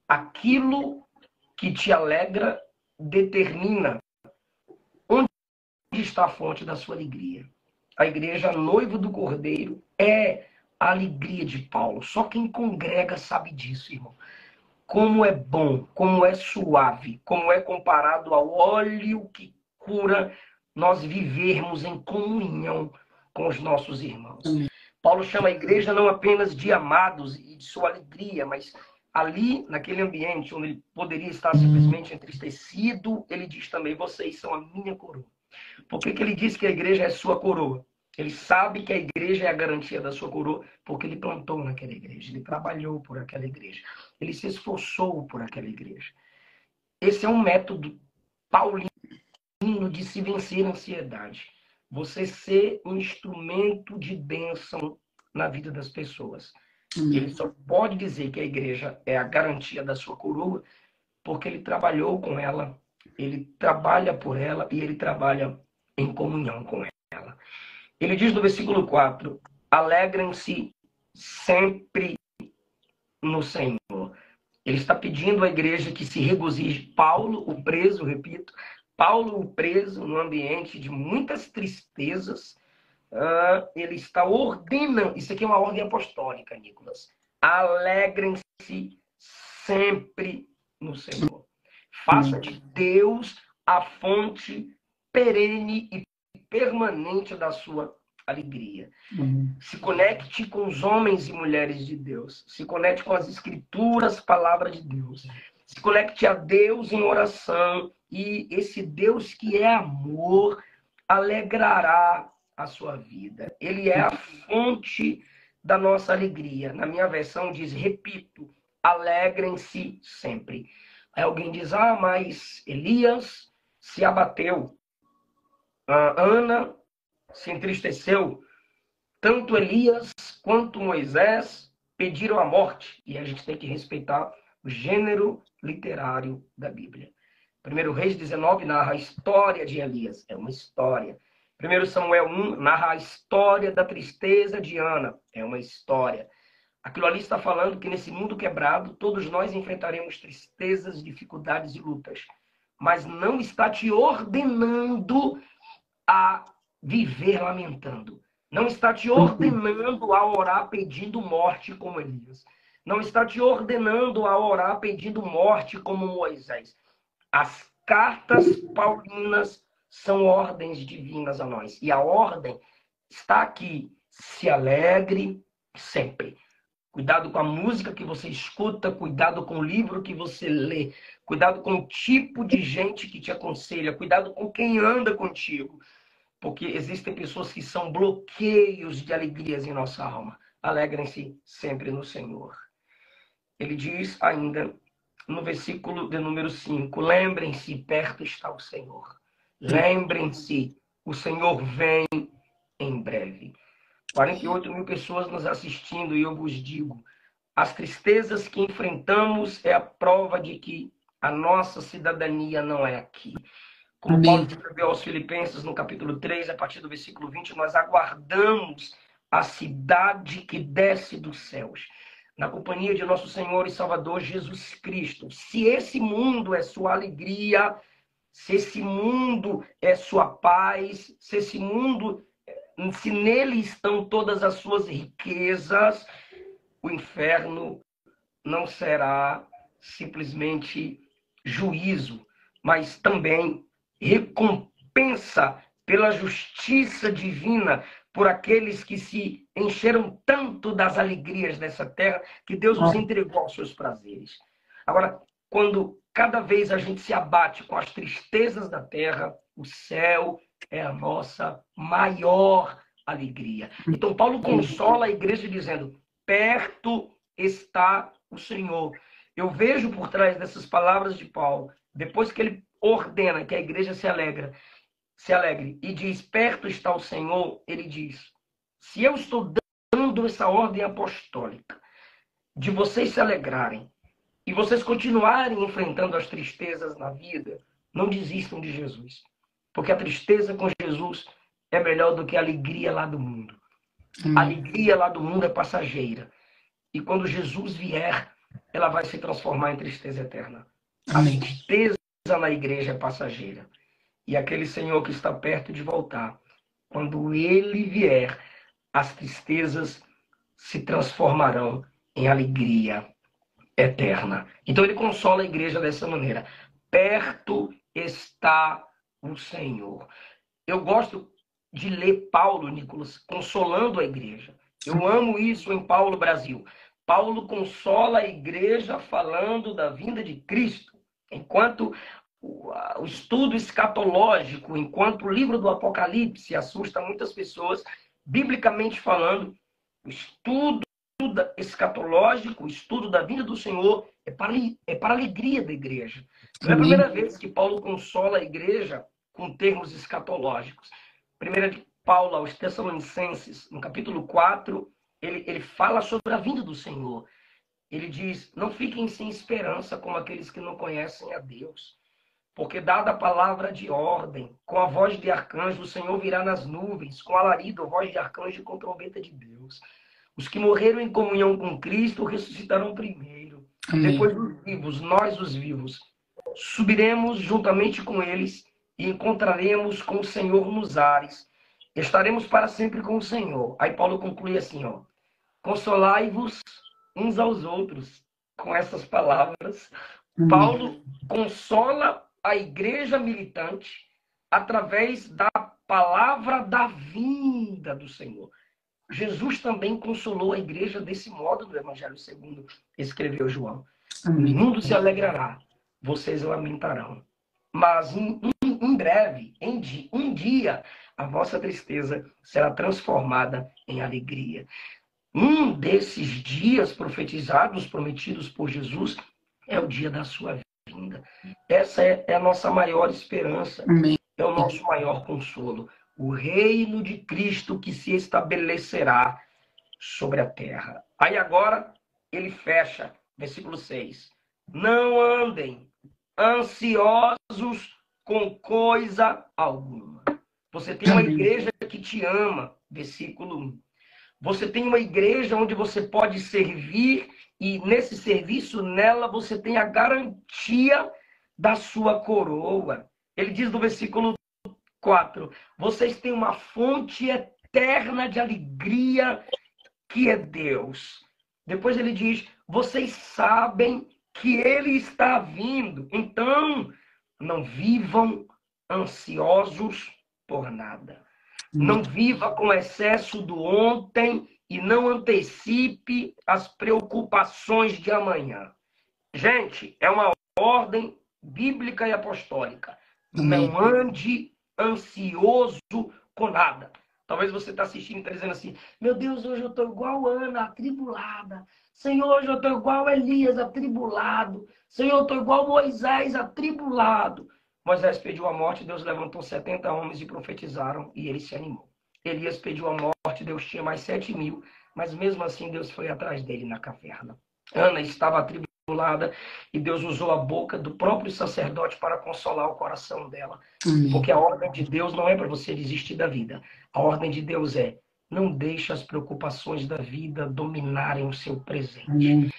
Aquilo que te alegra determina onde está a fonte da sua alegria. A igreja, noivo do Cordeiro, é a alegria de Paulo. Só quem congrega sabe disso, irmão. Como é bom, como é suave, como é comparado ao óleo que cura nós vivermos em comunhão com os nossos irmãos. Paulo chama a igreja não apenas de amados e de sua alegria, mas ali, naquele ambiente onde ele poderia estar simplesmente entristecido, ele diz também, vocês são a minha coroa. Por que ele diz que a igreja é sua coroa? Ele sabe que a igreja é a garantia da sua coroa, porque ele plantou naquela igreja, ele trabalhou por aquela igreja, ele se esforçou por aquela igreja. esse é um método paulino de se vencer a ansiedade. Você ser um instrumento de bênção na vida das pessoas. Ele só pode dizer que a igreja é a garantia da sua coroa porque ele trabalhou com ela, ele trabalha por ela e ele trabalha em comunhão com ela. Ele diz no versículo 4, alegrem-se sempre no Senhor. Ele está pedindo à igreja que se regozije. Paulo, o preso, repito, Paulo, o preso, no ambiente de muitas tristezas, ele está ordenando, isso aqui é uma ordem apostólica, Nicolas, alegrem-se sempre no Senhor. Faça de Deus a fonte perene e permanente da sua alegria. Se conecte com os homens e mulheres de Deus. Se conecte com as escrituras, palavra de Deus. Se conecte a Deus em oração. E esse Deus que é amor alegrará a sua vida. Ele é a fonte da nossa alegria. Na minha versão diz, repito, alegrem-se sempre. Aí alguém diz, mas Elias se abateu. Ana se entristeceu. Tanto Elias quanto Moisés pediram a morte. E a gente tem que respeitar o gênero literário da Bíblia. 1 Reis 19 narra a história de Elias. É uma história. 1 Samuel 1 narra a história da tristeza de Ana. É uma história. Aquilo ali está falando que nesse mundo quebrado, todos nós enfrentaremos tristezas, dificuldades e lutas. Mas não está te ordenando a viver lamentando. Não está te ordenando a orar pedindo morte como Elias. Não está te ordenando a orar pedindo morte como Moisés. As cartas paulinas são ordens divinas a nós. E a ordem está aqui. Se alegre sempre. Cuidado com a música que você escuta, cuidado com o livro que você lê, cuidado com o tipo de gente que te aconselha, cuidado com quem anda contigo. Porque existem pessoas que são bloqueios de alegrias em nossa alma. Alegrem-se sempre no Senhor. Ele diz ainda no versículo de número 5, lembrem-se, perto está o Senhor. Lembrem-se, o Senhor vem em breve. 48 mil pessoas nos assistindo e eu vos digo, as tristezas que enfrentamos é a prova de que a nossa cidadania não é aqui. Como Paulo escreveu aos Filipenses no capítulo 3, a partir do versículo 20, nós aguardamos a cidade que desce dos céus, na companhia de nosso Senhor e Salvador Jesus Cristo. Se esse mundo é sua alegria, se esse mundo é sua paz, se esse mundo, se nele estão todas as suas riquezas, o inferno não será simplesmente juízo, mas também recompensa pela justiça divina por aqueles que se encheram tanto das alegrias dessa terra que Deus os entregou aos seus prazeres. Agora, quando cada vez a gente se abate com as tristezas da terra, o céu é a nossa maior alegria. Então, Paulo consola a igreja dizendo, perto está o Senhor. Eu vejo por trás dessas palavras de Paulo, depois que ele ordena que a igreja se alegre e diz, perto está o Senhor, ele diz, se eu estou dando essa ordem apostólica de vocês se alegrarem e vocês continuarem enfrentando as tristezas na vida, não desistam de Jesus. Porque a tristeza com Jesus é melhor do que a alegria lá do mundo. A alegria lá do mundo é passageira. E quando Jesus vier, ela vai se transformar em tristeza eterna. A tristeza na igreja é passageira. E aquele Senhor que está perto de voltar, quando ele vier, as tristezas se transformarão em alegria eterna. Então ele consola a igreja dessa maneira. Perto está o Senhor. Eu gosto de ler Paulo, Nicolas, consolando a igreja. Eu amo isso em Paulo Brasil. Paulo consola a igreja falando da vinda de Cristo. Enquanto o estudo escatológico, enquanto o livro do Apocalipse assusta muitas pessoas, biblicamente falando, o estudo escatológico, o estudo da vinda do Senhor, é para a alegria da igreja. Não é a primeira vez que Paulo consola a igreja com termos escatológicos. Primeira de Paulo aos Tessalonicenses, no capítulo 4, ele fala sobre a vinda do Senhor. Ele diz, não fiquem sem esperança como aqueles que não conhecem a Deus. Porque dada a palavra de ordem, com a voz de arcanjo, o Senhor virá nas nuvens, com alarido, a voz de arcanjo e com trombeta de Deus. Os que morreram em comunhão com Cristo ressuscitarão primeiro. Amém. Depois os vivos, nós os vivos, subiremos juntamente com eles e encontraremos com o Senhor nos ares. Estaremos para sempre com o Senhor. Aí Paulo conclui assim, ó. Consolai-vos uns aos outros. Com essas palavras, Paulo consola a igreja militante através da palavra da vinda do Senhor. Jesus também consolou a igreja desse modo no Evangelho segundo escreveu João. Amém. O mundo se alegrará, vocês lamentarão. Mas em breve, um dia, a vossa tristeza será transformada em alegria. Um desses dias profetizados, prometidos por Jesus, é o dia da sua vinda. Essa é a nossa maior esperança. Amém. É o nosso maior consolo. O reino de Cristo que se estabelecerá sobre a terra. Aí agora ele fecha, versículo 6. Não andem ansiosos com coisa alguma. Você tem uma igreja que te ama, versículo 1. Você tem uma igreja onde você pode servir e nesse serviço, nela, você tem a garantia da sua coroa. Ele diz no versículo 4, vocês têm uma fonte eterna de alegria que é Deus. Depois ele diz, vocês sabem que ele está vindo. Então, não vivam ansiosos por nada. Não viva com excesso do ontem e não antecipe as preocupações de amanhã. Gente, é uma ordem bíblica e apostólica. Amém. Não ande ansioso com nada. Talvez você está assistindo e está dizendo assim, meu Deus, hoje eu estou igual Ana, atribulada. Senhor, hoje eu estou igual Elias, atribulado. Senhor, eu estou igual Moisés, atribulado. Moisés pediu a morte, Deus levantou 70 homens e profetizaram, e ele se animou. Elias pediu a morte, Deus tinha mais 7.000, mas mesmo assim Deus foi atrás dele na caverna. Ana estava atribulada e Deus usou a boca do próprio sacerdote para consolar o coração dela. Amém. Porque a ordem de Deus não é para você desistir da vida. A ordem de Deus é, não deixe as preocupações da vida dominarem o seu presente. Amém.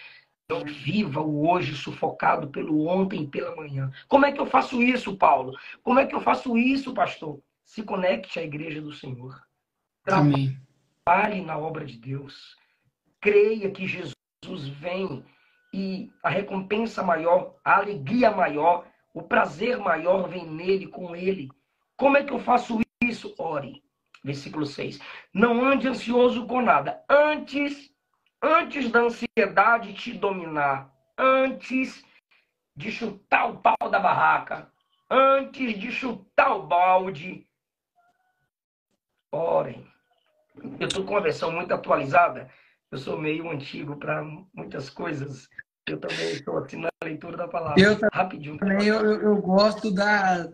Não viva o hoje sufocado pelo ontem e pela manhã. Como é que eu faço isso, Paulo? Como é que eu faço isso, pastor? Se conecte à igreja do Senhor. Amém. Trabalhe na obra de Deus. Creia que Jesus vem e a recompensa maior, a alegria maior, o prazer maior vem nele, com ele. Como é que eu faço isso? Ore. Versículo 6. Não ande ansioso com nada. Antes da ansiedade te dominar, antes de chutar o pau da barraca, antes de chutar o balde, orem. Eu estou com uma versão muito atualizada, eu sou meio antigo para muitas coisas. Eu também estou assim na leitura da palavra. Rapidinho. Eu gosto da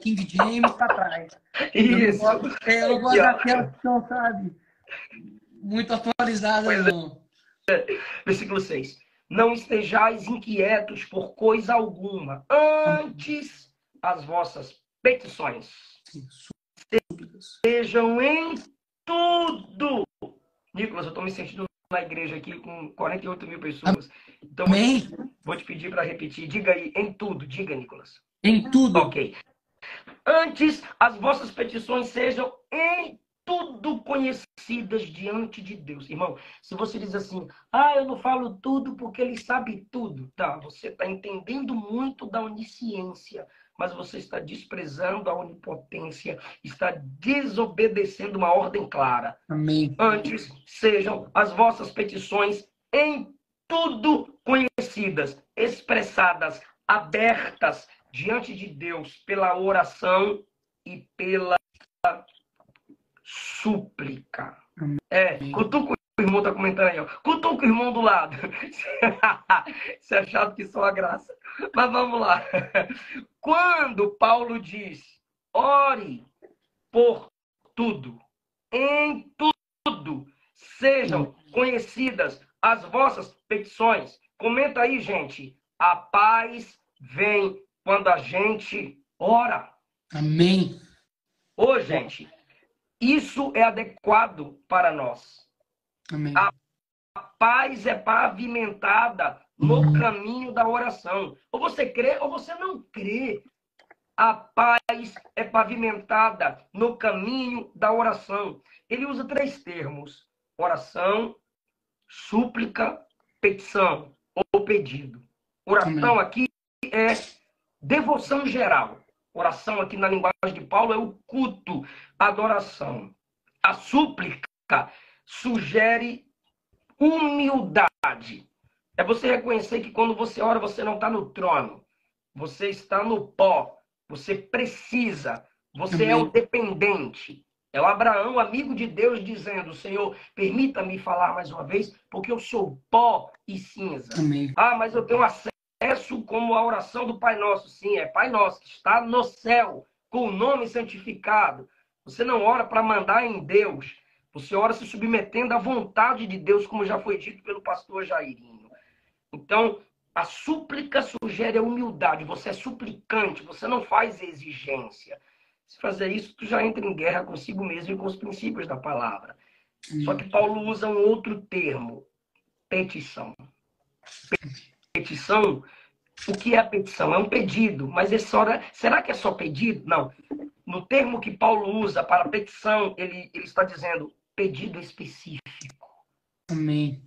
King James para trás. Isso. Eu não gosto daquela que não, sabe, muito atualizada, não. Versículo 6. Não estejais inquietos por coisa alguma. Antes as vossas petições sejam em tudo. Nicolas, eu estou me sentindo na igreja aqui com 48.000 pessoas. Então, Amém. Vou te pedir para repetir. Diga aí, em tudo. Diga, Nicolas. Em tudo. Ok. Antes as vossas petições sejam em tudo conhecidas diante de Deus. Irmão, se você diz assim, eu não falo tudo porque ele sabe tudo. Tá, você está entendendo muito da onisciência, mas você está desprezando a onipotência, está desobedecendo uma ordem clara. Amém. Antes sejam as vossas petições em tudo conhecidas, expressadas, abertas diante de Deus pela oração e pela súplica. Cutuca o irmão está comentando aí, ó. Cutuca o irmão do lado. Isso é chato que só a graça. Mas vamos lá. Quando Paulo diz, ore por tudo, em tudo, sejam conhecidas as vossas petições. Comenta aí, gente. A paz vem quando a gente ora. Amém. Ô, gente, isso é adequado para nós. Amém. A paz é pavimentada no caminho da oração. Ou você crê ou você não crê. A paz é pavimentada no caminho da oração. Ele usa 3 termos: oração, súplica, petição ou pedido. Oração aqui é devoção geral. Oração aqui na linguagem de Paulo é o culto, adoração. A súplica sugere humildade. É você reconhecer que quando você ora, você não está no trono. Você está no pó. Você precisa. Você é o dependente. É o Abraão, amigo de Deus, dizendo: Senhor, permita-me falar mais uma vez, porque eu sou pó e cinza. Amém. Ah, mas eu tenho acesso como a oração do Pai Nosso. Sim, é Pai Nosso, que está no céu, com o nome santificado. Você não ora para mandar em Deus. Você ora se submetendo à vontade de Deus, como já foi dito pelo pastor Jairinho. Então, a súplica sugere a humildade. Você é suplicante, você não faz exigência. Se fazer isso, tu já entra em guerra consigo mesmo e com os princípios da palavra. Só que Paulo usa um outro termo: petição. Petição, o que é a petição? É um pedido, mas será que é só pedido? Não. No termo que Paulo usa para petição, ele está dizendo pedido específico. Amém.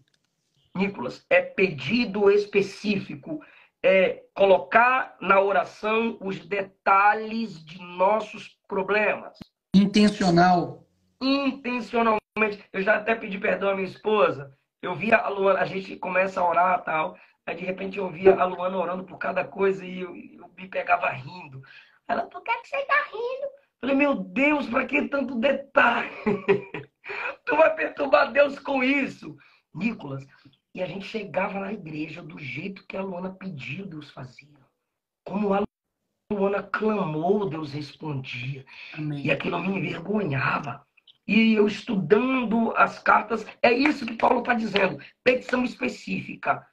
Nicolas, é pedido específico. É colocar na oração os detalhes de nossos problemas. Intencional. Intencionalmente. Eu já até pedi perdão à minha esposa. Eu via a Luana, a gente começa a orar e tal. Aí, de repente, eu via a Luana orando por cada coisa e eu me pegava rindo. Ela, por que você está rindo? Eu falei, meu Deus, para que tanto detalhe? Tu vai perturbar Deus com isso. Nicolas, e a gente chegava na igreja do jeito que a Luana pediu, Deus fazia. Como a Luana clamou, Deus respondia. Amém. E aquilo me envergonhava. E eu estudando as cartas, é isso que Paulo está dizendo. Petição específica.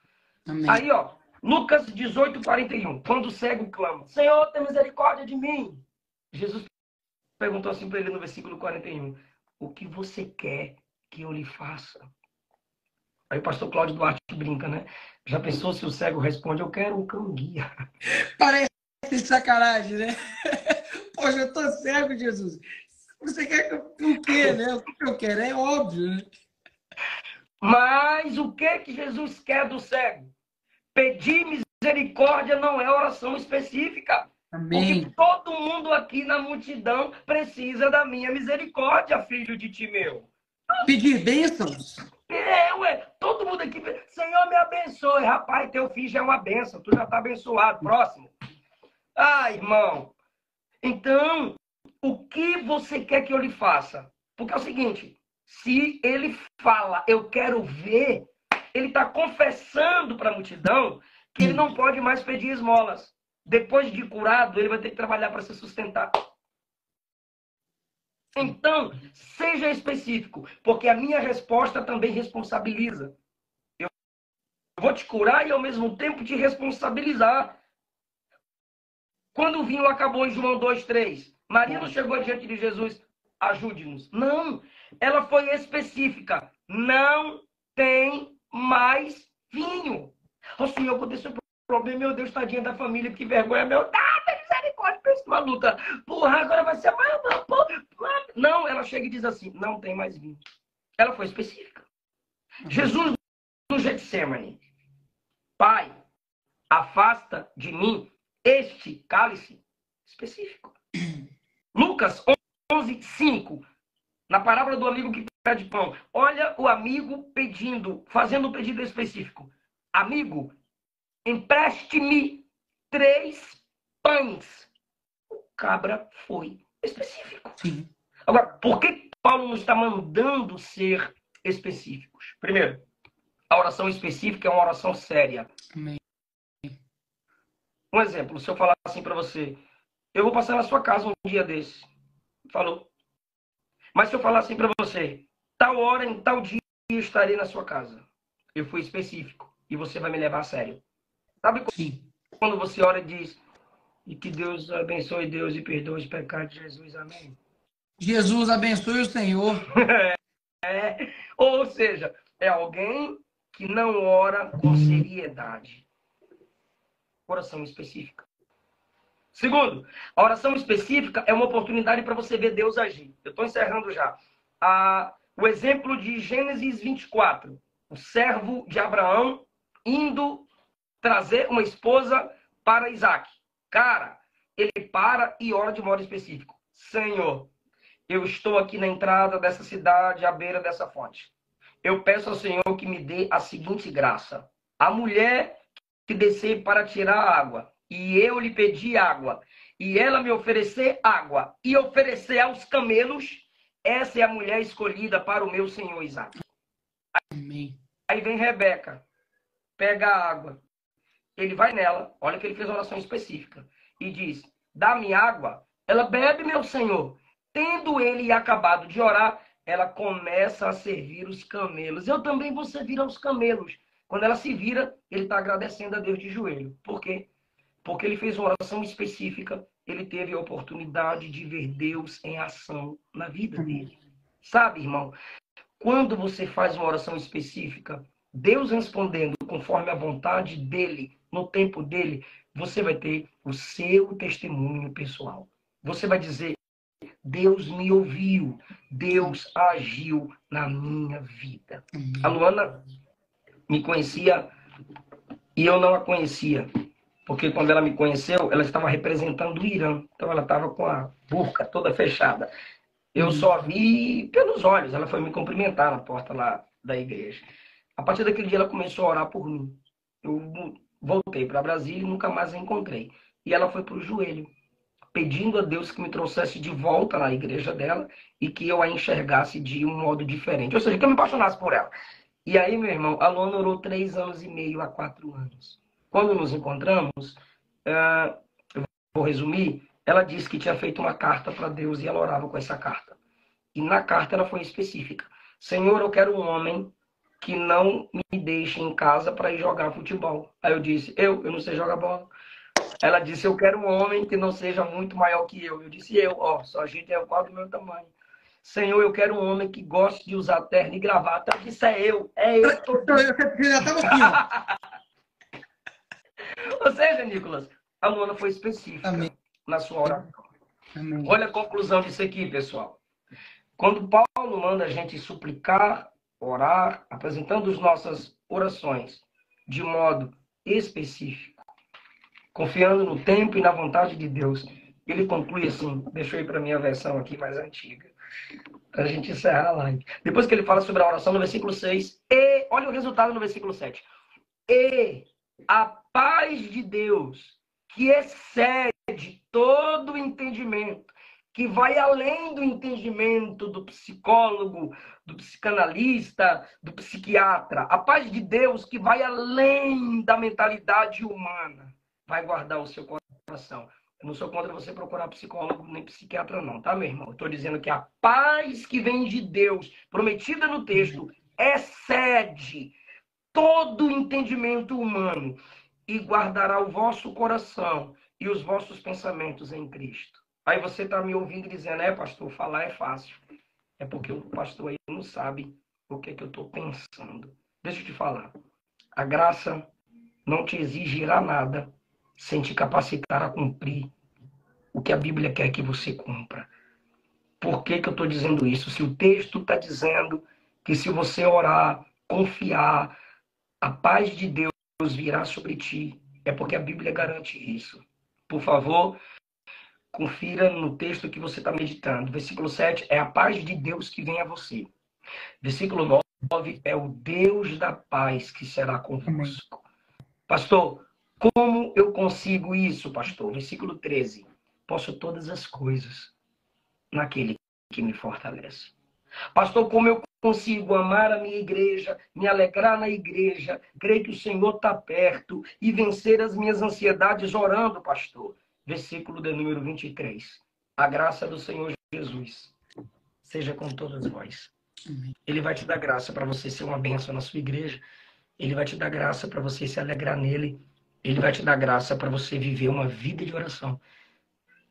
Amém. Aí, ó, Lucas 18:41. Quando o cego clama, Senhor, tem misericórdia de mim. Jesus perguntou assim para ele no versículo 41. O que você quer que eu lhe faça? Aí o pastor Cláudio Duarte brinca, né? Já pensou se o cego responde, eu quero um cão-guia? Parece sacanagem, né? Poxa, eu tô cego, Jesus. Você quer o quê, né? O que eu quero? É óbvio, né? Mas o que Jesus quer do cego? Pedir misericórdia não é oração específica. Amém. Porque todo mundo aqui na multidão precisa da minha misericórdia, filho de Timeu. Pedir bênçãos. Todo mundo aqui, Senhor, me abençoe. Rapaz, teu filho já é uma bênção, tu já está abençoado. Próximo. Ah, irmão. Então, o que você quer que eu lhe faça? Porque é o seguinte, se ele fala, eu quero ver, ele está confessando para a multidão que ele não pode mais pedir esmolas. Depois de curado, ele vai ter que trabalhar para se sustentar. Então, seja específico, porque a minha resposta também responsabiliza. Eu vou te curar e, ao mesmo tempo, te responsabilizar. Quando o vinho acabou em João 2:3, Maria não chegou diante de Jesus, ajude-nos. Não, ela foi específica. Não tem mais vinho. O Senhor, aconteceu um problema, meu Deus, tadinha da família, que vergonha, meu Deus, misericórdia, pensa uma luta. Porra, agora vai ser mais uma, porra. Não, ela chega e diz assim, não tem mais vinho. Ela foi específica. Jesus no Getsemane, Pai, afasta de mim este cálice específico. Lucas 11:5, na parábola do amigo que pede pão. Olha o amigo pedindo, fazendo um pedido específico. Amigo, empreste-me 3 pães. O cabra foi específico. Sim. Agora, por que Paulo nos está mandando ser específicos. Primeiro, a oração específica é uma oração séria. Amém. Um exemplo, se eu falar assim para você, eu vou passar na sua casa um dia desse. Falou. Mas se eu falar assim para você, tal hora, em tal dia, eu estarei na sua casa. Eu fui específico. E você vai me levar a sério. Sabe Sim. quando você ora e diz, e que Deus abençoe Deus e perdoe os pecados de Jesus, amém? Jesus abençoe o Senhor. Ou seja, é alguém que não ora com seriedade. Oração específica. Segundo, a oração específica é uma oportunidade para você ver Deus agir. Eu estou encerrando já. O exemplo de Gênesis 24. O servo de Abraão indo trazer uma esposa para Isaac. Cara, ele para e ora de modo específico. Senhor, eu estou aqui na entrada dessa cidade, à beira dessa fonte. Eu peço ao Senhor que me dê a seguinte graça. A mulher que descer para tirar a água, e eu lhe pedi água, e ela me oferecer água, e oferecer aos camelos, essa é a mulher escolhida para o meu senhor Isaac. Amém. Aí vem Rebeca, pega a água, ele vai nela, olha que ele fez uma oração específica, e diz, dá-me água, ela bebe, meu senhor. Tendo ele acabado de orar, ela começa a servir os camelos. Eu também vou servir aos camelos. Quando ela se vira, ele está agradecendo a Deus de joelho. Por quê? Porque ele fez uma oração específica, ele teve a oportunidade de ver Deus em ação na vida dele. Sabe, irmão, quando você faz uma oração específica, Deus respondendo conforme a vontade dele, no tempo dele, você vai ter o seu testemunho pessoal. Você vai dizer, Deus me ouviu, Deus agiu na minha vida. A Luana me conhecia e eu não a conhecia. Porque quando ela me conheceu, ela estava representando o Irã. Então ela estava com a burca toda fechada. Eu só vi pelos olhos. Ela foi me cumprimentar na porta lá da igreja. A partir daquele dia ela começou a orar por mim. Eu voltei para Brasília e nunca mais a encontrei. E ela foi para o joelho, pedindo a Deus que me trouxesse de volta na igreja dela e que eu a enxergasse de um modo diferente. Ou seja, que eu me apaixonasse por ela. E aí, meu irmão, a Luana orou 3 anos e meio a 4 anos. Quando nos encontramos, eu vou resumir, ela disse que tinha feito uma carta para Deus e ela orava com essa carta. E na carta ela foi específica. Senhor, eu quero um homem que não me deixe em casa para ir jogar futebol. Aí eu disse, eu não sei jogar bola. Ela disse, eu quero um homem que não seja muito maior que eu. Eu disse, só a gente é quase do meu tamanho. Senhor, eu quero um homem que goste de usar terno e gravata. Eu disse, é eu. Eu já estava aqui, ó. Ou seja, Nicolas, a Luana foi específica. Amém. Na sua oração. Amém. Olha a conclusão disso aqui, pessoal. Quando Paulo manda a gente suplicar, orar, apresentando as nossas orações de modo específico, confiando no tempo e na vontade de Deus, ele conclui assim, deixa eu ir para a minha versão aqui mais antiga, para a gente encerrar a live. Depois que ele fala sobre a oração no versículo 6, e olha o resultado no versículo 7. E a paz de Deus, que excede todo o entendimento, que vai além do entendimento do psicólogo, do psicanalista, do psiquiatra. A paz de Deus, que vai além da mentalidade humana, vai guardar o seu coração. Eu não sou contra você procurar psicólogo nem psiquiatra não, tá, meu irmão? Eu estou dizendo que a paz que vem de Deus, prometida no texto, excede todo o entendimento humano e guardará o vosso coração e os vossos pensamentos em Cristo. Aí você está me ouvindo dizendo, pastor, falar é fácil. É porque o pastor aí não sabe o que é que eu estou pensando. Deixa eu te falar. A graça não te exigirá nada sem te capacitar a cumprir o que a Bíblia quer que você cumpra. Por que que eu estou dizendo isso? Se o texto está dizendo que se você orar, confiar, a paz de Deus virá sobre ti, é porque a Bíblia garante isso. Por favor, confira no texto que você está meditando. Versículo 7 é a paz de Deus que vem a você. Versículo 9 é o Deus da paz que será convosco. Pastor, como eu consigo isso, pastor? Versículo 13. Posso todas as coisas naquele que me fortalece. Pastor, como eu consigo amar a minha igreja, me alegrar na igreja, crer que o Senhor está perto e vencer as minhas ansiedades orando, pastor? Versículo de número 23. A graça do Senhor Jesus seja com todos vós. Ele vai te dar graça para você ser uma bênção na sua igreja. Ele vai te dar graça para você se alegrar nele. Ele vai te dar graça para você viver uma vida de oração.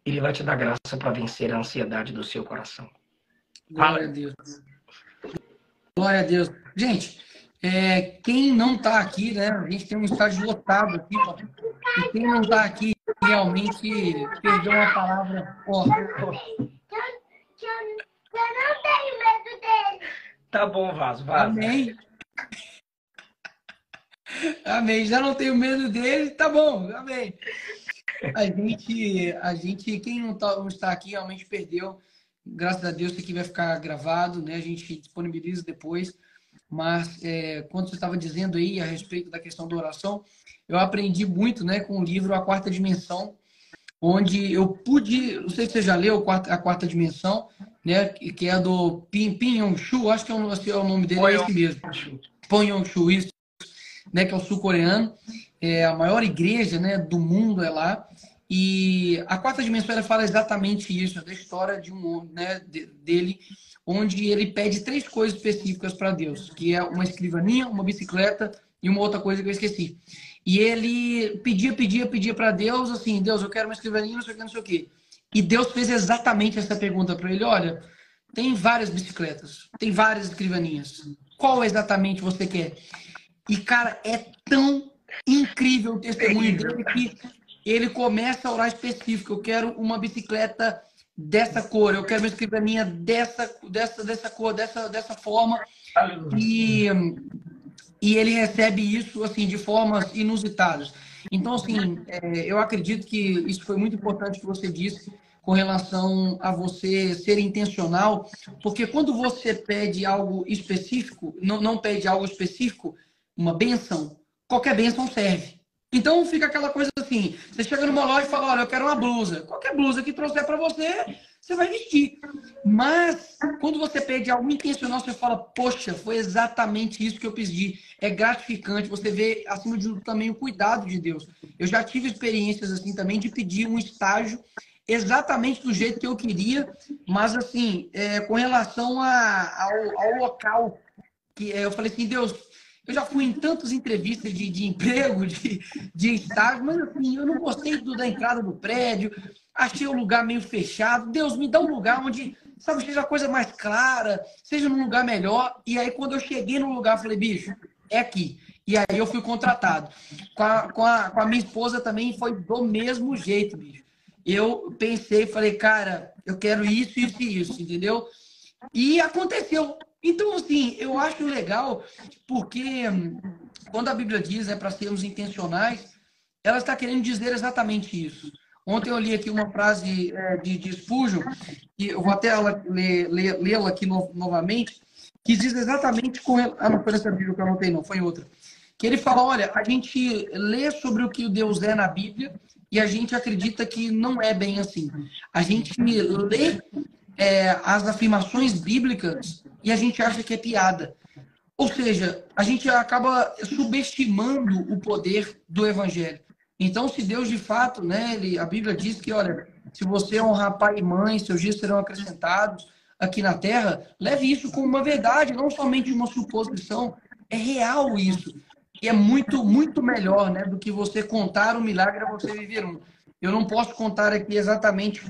Ele vai te dar graça para vencer a ansiedade do seu coração. Glória a Deus. Glória a Deus. Gente, quem não está aqui, né? A gente tem um estádio lotado aqui, ó, e quem não está aqui realmente perdeu uma palavra. Ó. Eu não tenho medo dele. Tá bom, Vaso. Vaso. Amém. Amém. Já não tenho medo dele, tá bom. Amém. A gente, quem não está aqui realmente perdeu. Graças a Deus isso aqui vai ficar gravado, né? A gente disponibiliza depois. Mas quando você estava dizendo aí a respeito da questão da oração, eu aprendi muito, né, com o livro A Quarta Dimensão, onde eu pude, não sei se você já leu A Quarta Dimensão, né, que é do Pin Yong-Shu, acho que é o nome dele, é esse mesmo. Pin Yong-Shu, isso, né, que é o sul-coreano, a maior igreja, né, do mundo é lá. E a Quarta Dimensão ela fala exatamente isso, da história de um homem, né, dele, onde ele pede 3 coisas específicas para Deus, que é uma escrivaninha, uma bicicleta e uma outra coisa que eu esqueci. E ele pedia para Deus, assim, Deus, eu quero uma escrivaninha, não sei o que, não sei o que. E Deus fez exatamente essa pergunta para ele, olha, tem várias bicicletas, tem várias escrivaninhas, qual exatamente você quer? E, cara, é tão incrível o testemunho dele que ele começa a orar específico, eu quero uma bicicleta dessa cor, eu quero uma escrivaninha dessa cor, dessa forma. E ele recebe isso assim de formas inusitadas. Então, assim, eu acredito que isso foi muito importante que você disse com relação a você ser intencional, porque quando você pede algo específico, não pede algo específico, uma bênção, qualquer bênção serve. Então fica aquela coisa assim, você chega numa loja e fala, olha, eu quero uma blusa. Qualquer blusa que trouxer para você, você vai vestir. Mas quando você pede algo intencional, você fala, poxa, foi exatamente isso que eu pedi. É gratificante, você vê, acima de tudo, também o cuidado de Deus. Eu já tive experiências assim também de pedir um estágio exatamente do jeito que eu queria, mas assim, com relação ao local, que eu falei assim, Deus, eu já fui em tantas entrevistas de emprego, de estágio, mas assim, eu não gostei da entrada do prédio, achei o lugar meio fechado. Deus, me dá um lugar onde, sabe, seja a coisa mais clara, seja num lugar melhor. E aí, quando eu cheguei no lugar, eu falei, bicho, é aqui. E aí eu fui contratado. Com a minha esposa também foi do mesmo jeito, bicho. Eu pensei, falei, cara, eu quero isso, isso e isso, entendeu? E aconteceu. Então, assim, eu acho legal, porque quando a Bíblia diz para sermos intencionais, ela está querendo dizer exatamente isso. Ontem eu li aqui uma frase de Spurgeon, que eu vou até lê-la aqui novamente, que diz exatamente com... não foi nessa Bíblia que eu anotei, não, foi em outra. Que ele fala, olha, a gente lê sobre o que Deus é na Bíblia e a gente acredita que não é bem assim. A gente lê as afirmações bíblicas e a gente acha que é piada. Ou seja, a gente acaba subestimando o poder do evangelho. Então, se Deus de fato, né, a Bíblia diz que, olha, se você honrar pai e mãe, seus dias serão acrescentados aqui na terra, leve isso como uma verdade, não somente uma suposição. É real isso. E é muito, muito melhor, né, do que você contar um milagre a você viver um. Eu não posso contar aqui exatamente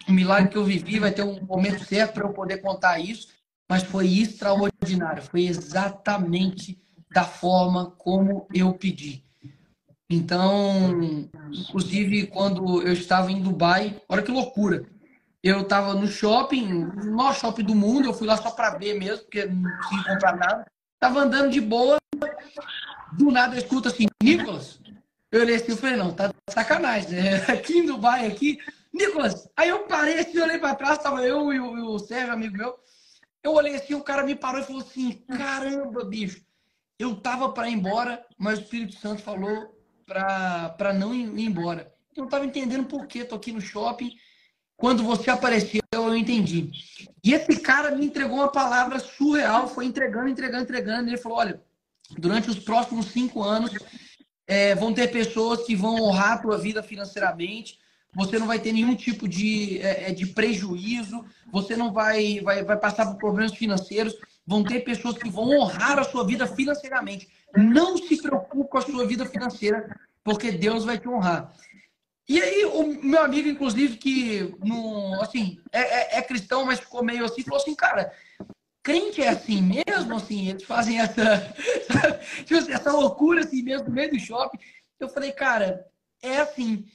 o milagre que eu vivi, vai ter um momento certo para eu poder contar isso, mas foi extraordinário, foi exatamente da forma como eu pedi. Então, inclusive, quando eu estava em Dubai, olha que loucura, eu estava no shopping, no maior shopping do mundo, eu fui lá só para ver mesmo, porque não consegui comprar nada, estava andando de boa, do nada eu escuto assim, Nicolas, eu olhei assim, eu falei, não, tá de sacanagem, né? Aqui em Dubai, aqui, Nicolas, aí eu parei assim, olhei para trás, tava eu e o Sérgio, amigo meu, eu olhei assim, o cara me parou e falou assim, caramba, bicho, eu tava para ir embora, mas o Espírito Santo falou para não ir embora. Eu não tava entendendo por quê, tô aqui no shopping, quando você apareceu, eu entendi. E esse cara me entregou uma palavra surreal, foi entregando. E ele falou, olha, durante os próximos 5 anos, vão ter pessoas que vão honrar a tua vida financeiramente, você não vai ter nenhum tipo de prejuízo, você não vai passar por problemas financeiros, vão ter pessoas que vão honrar a sua vida financeiramente. Não se preocupe com a sua vida financeira, porque Deus vai te honrar. E aí, o meu amigo, inclusive, que não, assim, é cristão, mas ficou meio assim, falou assim, cara, crente é assim mesmo, assim, eles fazem tipo assim, essa loucura assim mesmo no meio do shopping. Eu falei, cara, é assim.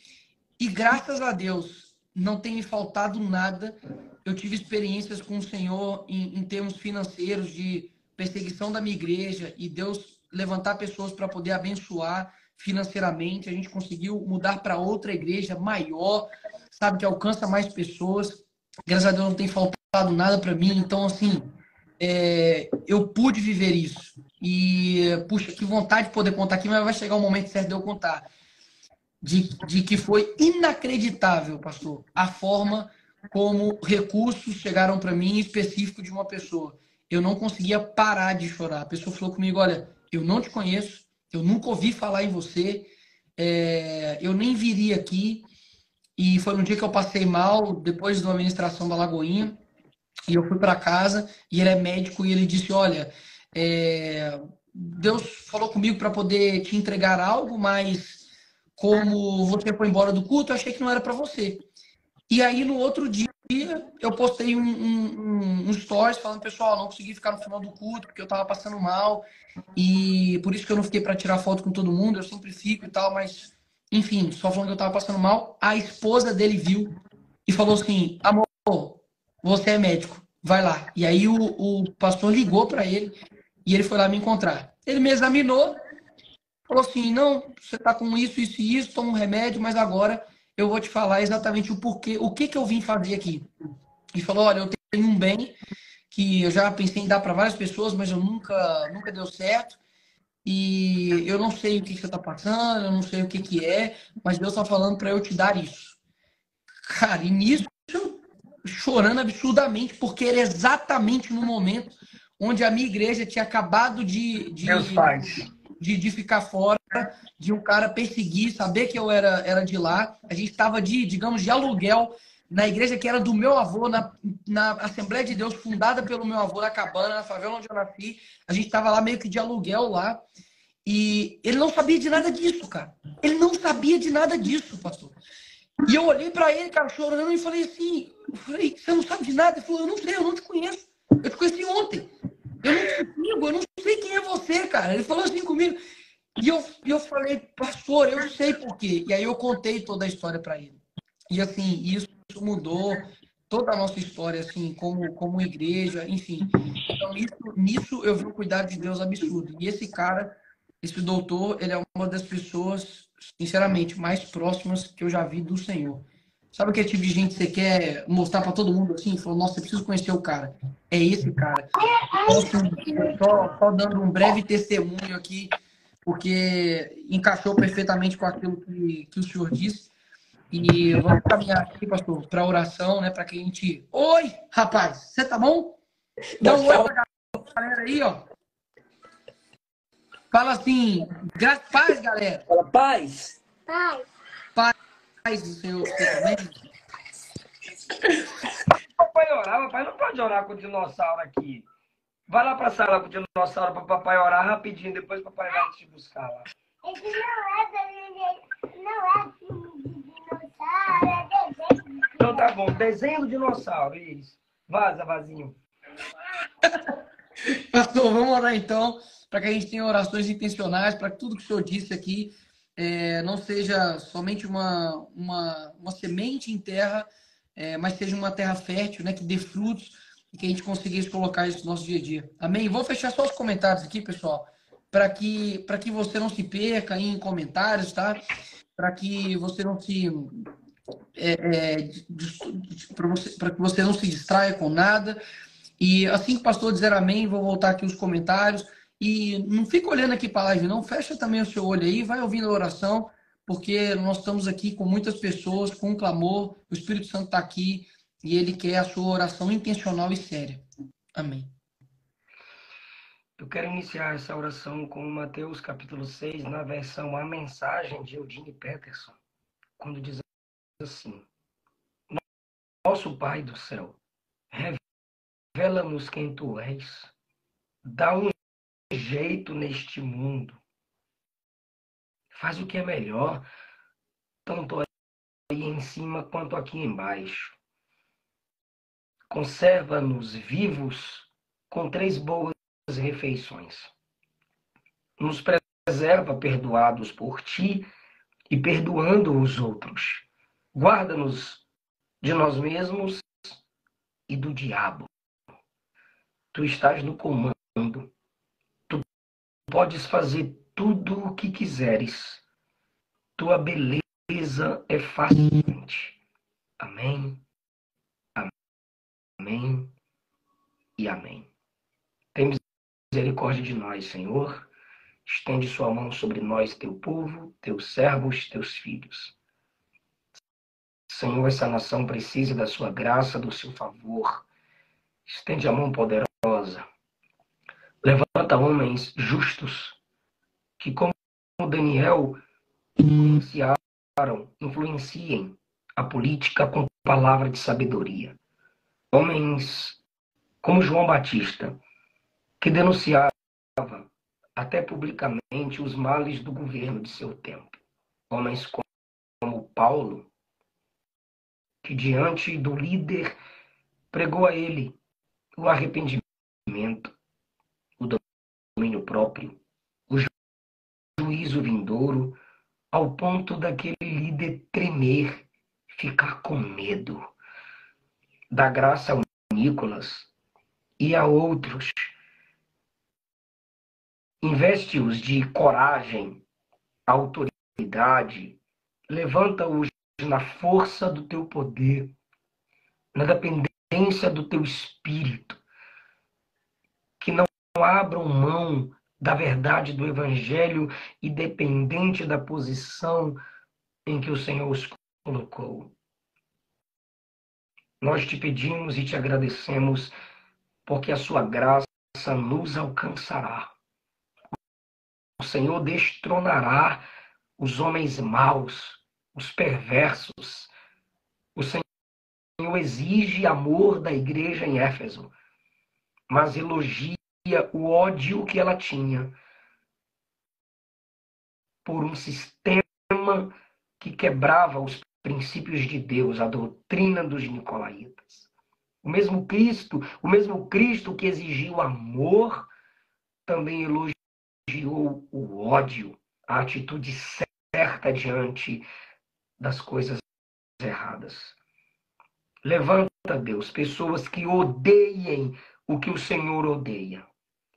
E graças a Deus, não tem me faltado nada. Eu tive experiências com o Senhor em termos financeiros, de perseguição da minha igreja, e Deus levantar pessoas para poder abençoar financeiramente. A gente conseguiu mudar para outra igreja maior, sabe, que alcança mais pessoas. Graças a Deus não tem faltado nada para mim. Então, assim, eu pude viver isso. E, puxa, que vontade de poder contar aqui, mas vai chegar o momento certo de eu contar. De que foi inacreditável, pastor, a forma como recursos chegaram para mim, em específico de uma pessoa. Eu não conseguia parar de chorar. A pessoa falou comigo, olha, eu não te conheço, eu nunca ouvi falar em você, eu nem viria aqui. E foi um dia que eu passei mal, depois da administração da Lagoinha, e eu fui para casa, e ele é médico, e ele disse, olha, Deus falou comigo para poder te entregar algo, mas como você foi embora do culto, eu achei que não era para você. E aí, no outro dia, eu postei um stories falando, pessoal, não consegui ficar no final do culto, porque eu tava passando mal, e por isso que eu não fiquei para tirar foto com todo mundo, eu sempre fico e tal, mas, enfim, só falando que eu tava passando mal. A esposa dele viu e falou assim, amor, você é médico, vai lá. E aí o pastor ligou para ele, e ele foi lá me encontrar. Ele me examinou, falou assim, não, você está com isso, isso e isso, toma um remédio, mas agora eu vou te falar exatamente o porquê, o que eu vim fazer aqui. E falou, olha, eu tenho um bem que eu já pensei em dar para várias pessoas, mas eu nunca deu certo. E eu não sei o que você está passando, eu não sei o que é, mas Deus está falando para eu te dar isso. Cara, e nisso, chorando absurdamente, porque era exatamente no momento onde a minha igreja tinha acabado de ficar fora, de um cara perseguir, saber que eu era de lá. A gente estava digamos, de aluguel na igreja que era do meu avô, na Assembleia de Deus, fundada pelo meu avô, na Cabana, na favela onde eu nasci. A gente estava lá meio que de aluguel lá. E ele não sabia de nada disso, cara. Ele não sabia de nada disso, pastor. E eu olhei para ele, cara, chorando, e falei assim, você não sabe de nada? Ele falou, eu não sei, eu não te conheço. Eu te conheci ontem. Eu não te sigo, eu não sei quem é você, cara. Ele falou assim comigo. E eu falei, pastor, eu sei por quê. E aí eu contei toda a história para ele. E assim, isso mudou toda a nossa história, assim, como igreja, enfim. Então, nisso eu vi o cuidado de Deus absurdo. E esse cara, esse doutor, ele é uma das pessoas, sinceramente, mais próximas que eu já vi do Senhor. Sabe aquele tipo de gente que você quer mostrar para todo mundo assim? Falou, nossa, você precisa conhecer o cara. É esse cara. Só dando um breve testemunho aqui, porque encaixou perfeitamente com aquilo que o senhor disse. E vamos caminhar aqui, pastor, para a oração, né? Para que a gente. Oi, rapaz, você tá bom? Dá um oi pra galera aí, ó. Fala assim, paz, galera. Fala, paz. Paz do Senhor, você também. Papai orar, papai não pode orar com o dinossauro aqui. Vai lá pra sala com o dinossauro para papai orar rapidinho, depois papai vai te buscar lá. Esse não é dinossauro, é desenho. Então tá bom, desenho do dinossauro, isso. Vaza, vazinho. Pastor, vamos orar então, para que a gente tenha orações intencionais, para que tudo que o senhor disse aqui não seja somente uma semente em terra, mas seja uma terra fértil, né, que dê frutos e que a gente conseguisse colocar isso no nosso dia a dia. Amém? Vou fechar só os comentários aqui, pessoal, para que você não se perca em comentários, tá? Para que você não se para que você não se distraia com nada. E assim que o pastor dizer amém, vou voltar aqui os comentários. E não fica olhando aqui para a live, não. Fecha também o seu olho aí, vai ouvindo a oração, porque nós estamos aqui com muitas pessoas, com um clamor. O Espírito Santo está aqui e Ele quer a sua oração intencional e séria. Amém. Eu quero iniciar essa oração com Mateus capítulo 6, na versão A Mensagem de Eugene Peterson, quando diz assim: Nosso Pai do céu, revela-nos quem Tu és. Dá um jeito neste mundo. Faz o que é melhor, tanto aí em cima quanto aqui embaixo. Conserva-nos vivos com 3 boas refeições. Nos preserva perdoados por Ti e perdoando os outros. Guarda-nos de nós mesmos e do diabo. Tu estás no comando. Tu podes fazer tudo o que quiseres. Tua beleza é fascinante. Amém, amém e amém. Tem misericórdia de nós, Senhor. Estende sua mão sobre nós, teu povo, teus servos, teus filhos. Senhor, essa nação precisa da sua graça, do seu favor. Estende a mão poderosa. Levanta homens justos que, como Daniel, influenciem a política com palavra de sabedoria. Homens como João Batista, que denunciava até publicamente os males do governo de seu tempo. Homens como Paulo, que diante do líder pregou a ele o arrependimento, o domínio próprio, o juízo vindouro, ao ponto daquele líder tremer, ficar com medo. Dá graça a Nicolas e a outros. Investe-os de coragem, autoridade, levanta-os na força do teu poder, na dependência do teu espírito, que não abram mão da verdade do evangelho, independente da posição em que o Senhor os colocou. Nós te pedimos e te agradecemos, porque a sua graça nos alcançará. O Senhor destronará os homens maus, os perversos. O Senhor exige amor da igreja em Éfeso, mas elogia o ódio que ela tinha por um sistema que quebrava os princípios de Deus, a doutrina dos nicolaítas. O mesmo Cristo que exigiu amor, também elogiou o ódio, a atitude certa diante das coisas erradas. Levanta, Deus, pessoas que odeiem o que o Senhor odeia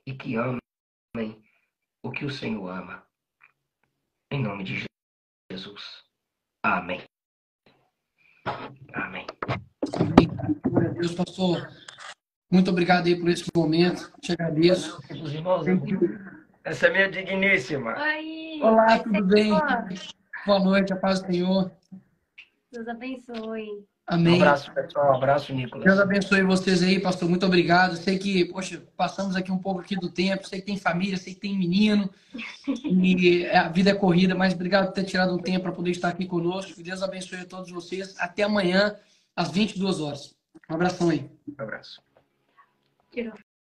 e que amem o que o Senhor ama. Em nome de Jesus. Amém. Amém. Amém. Deus, pastor, muito obrigado aí por esse momento. Te agradeço. Os irmãos, essa é minha digníssima. Oi! Olá, tudo bem? Boa noite, a paz do Senhor. Deus abençoe. Amém. Um abraço, pessoal. Um abraço, Nicolas. Deus abençoe vocês aí, pastor. Muito obrigado. Sei que, poxa, passamos aqui um pouco aqui do tempo. Sei que tem família, sei que tem menino. E a vida é corrida, mas obrigado por ter tirado um tempo para poder estar aqui conosco. Que Deus abençoe a todos vocês. Até amanhã, às 22 horas. Um abração aí. Um abraço. Tirou.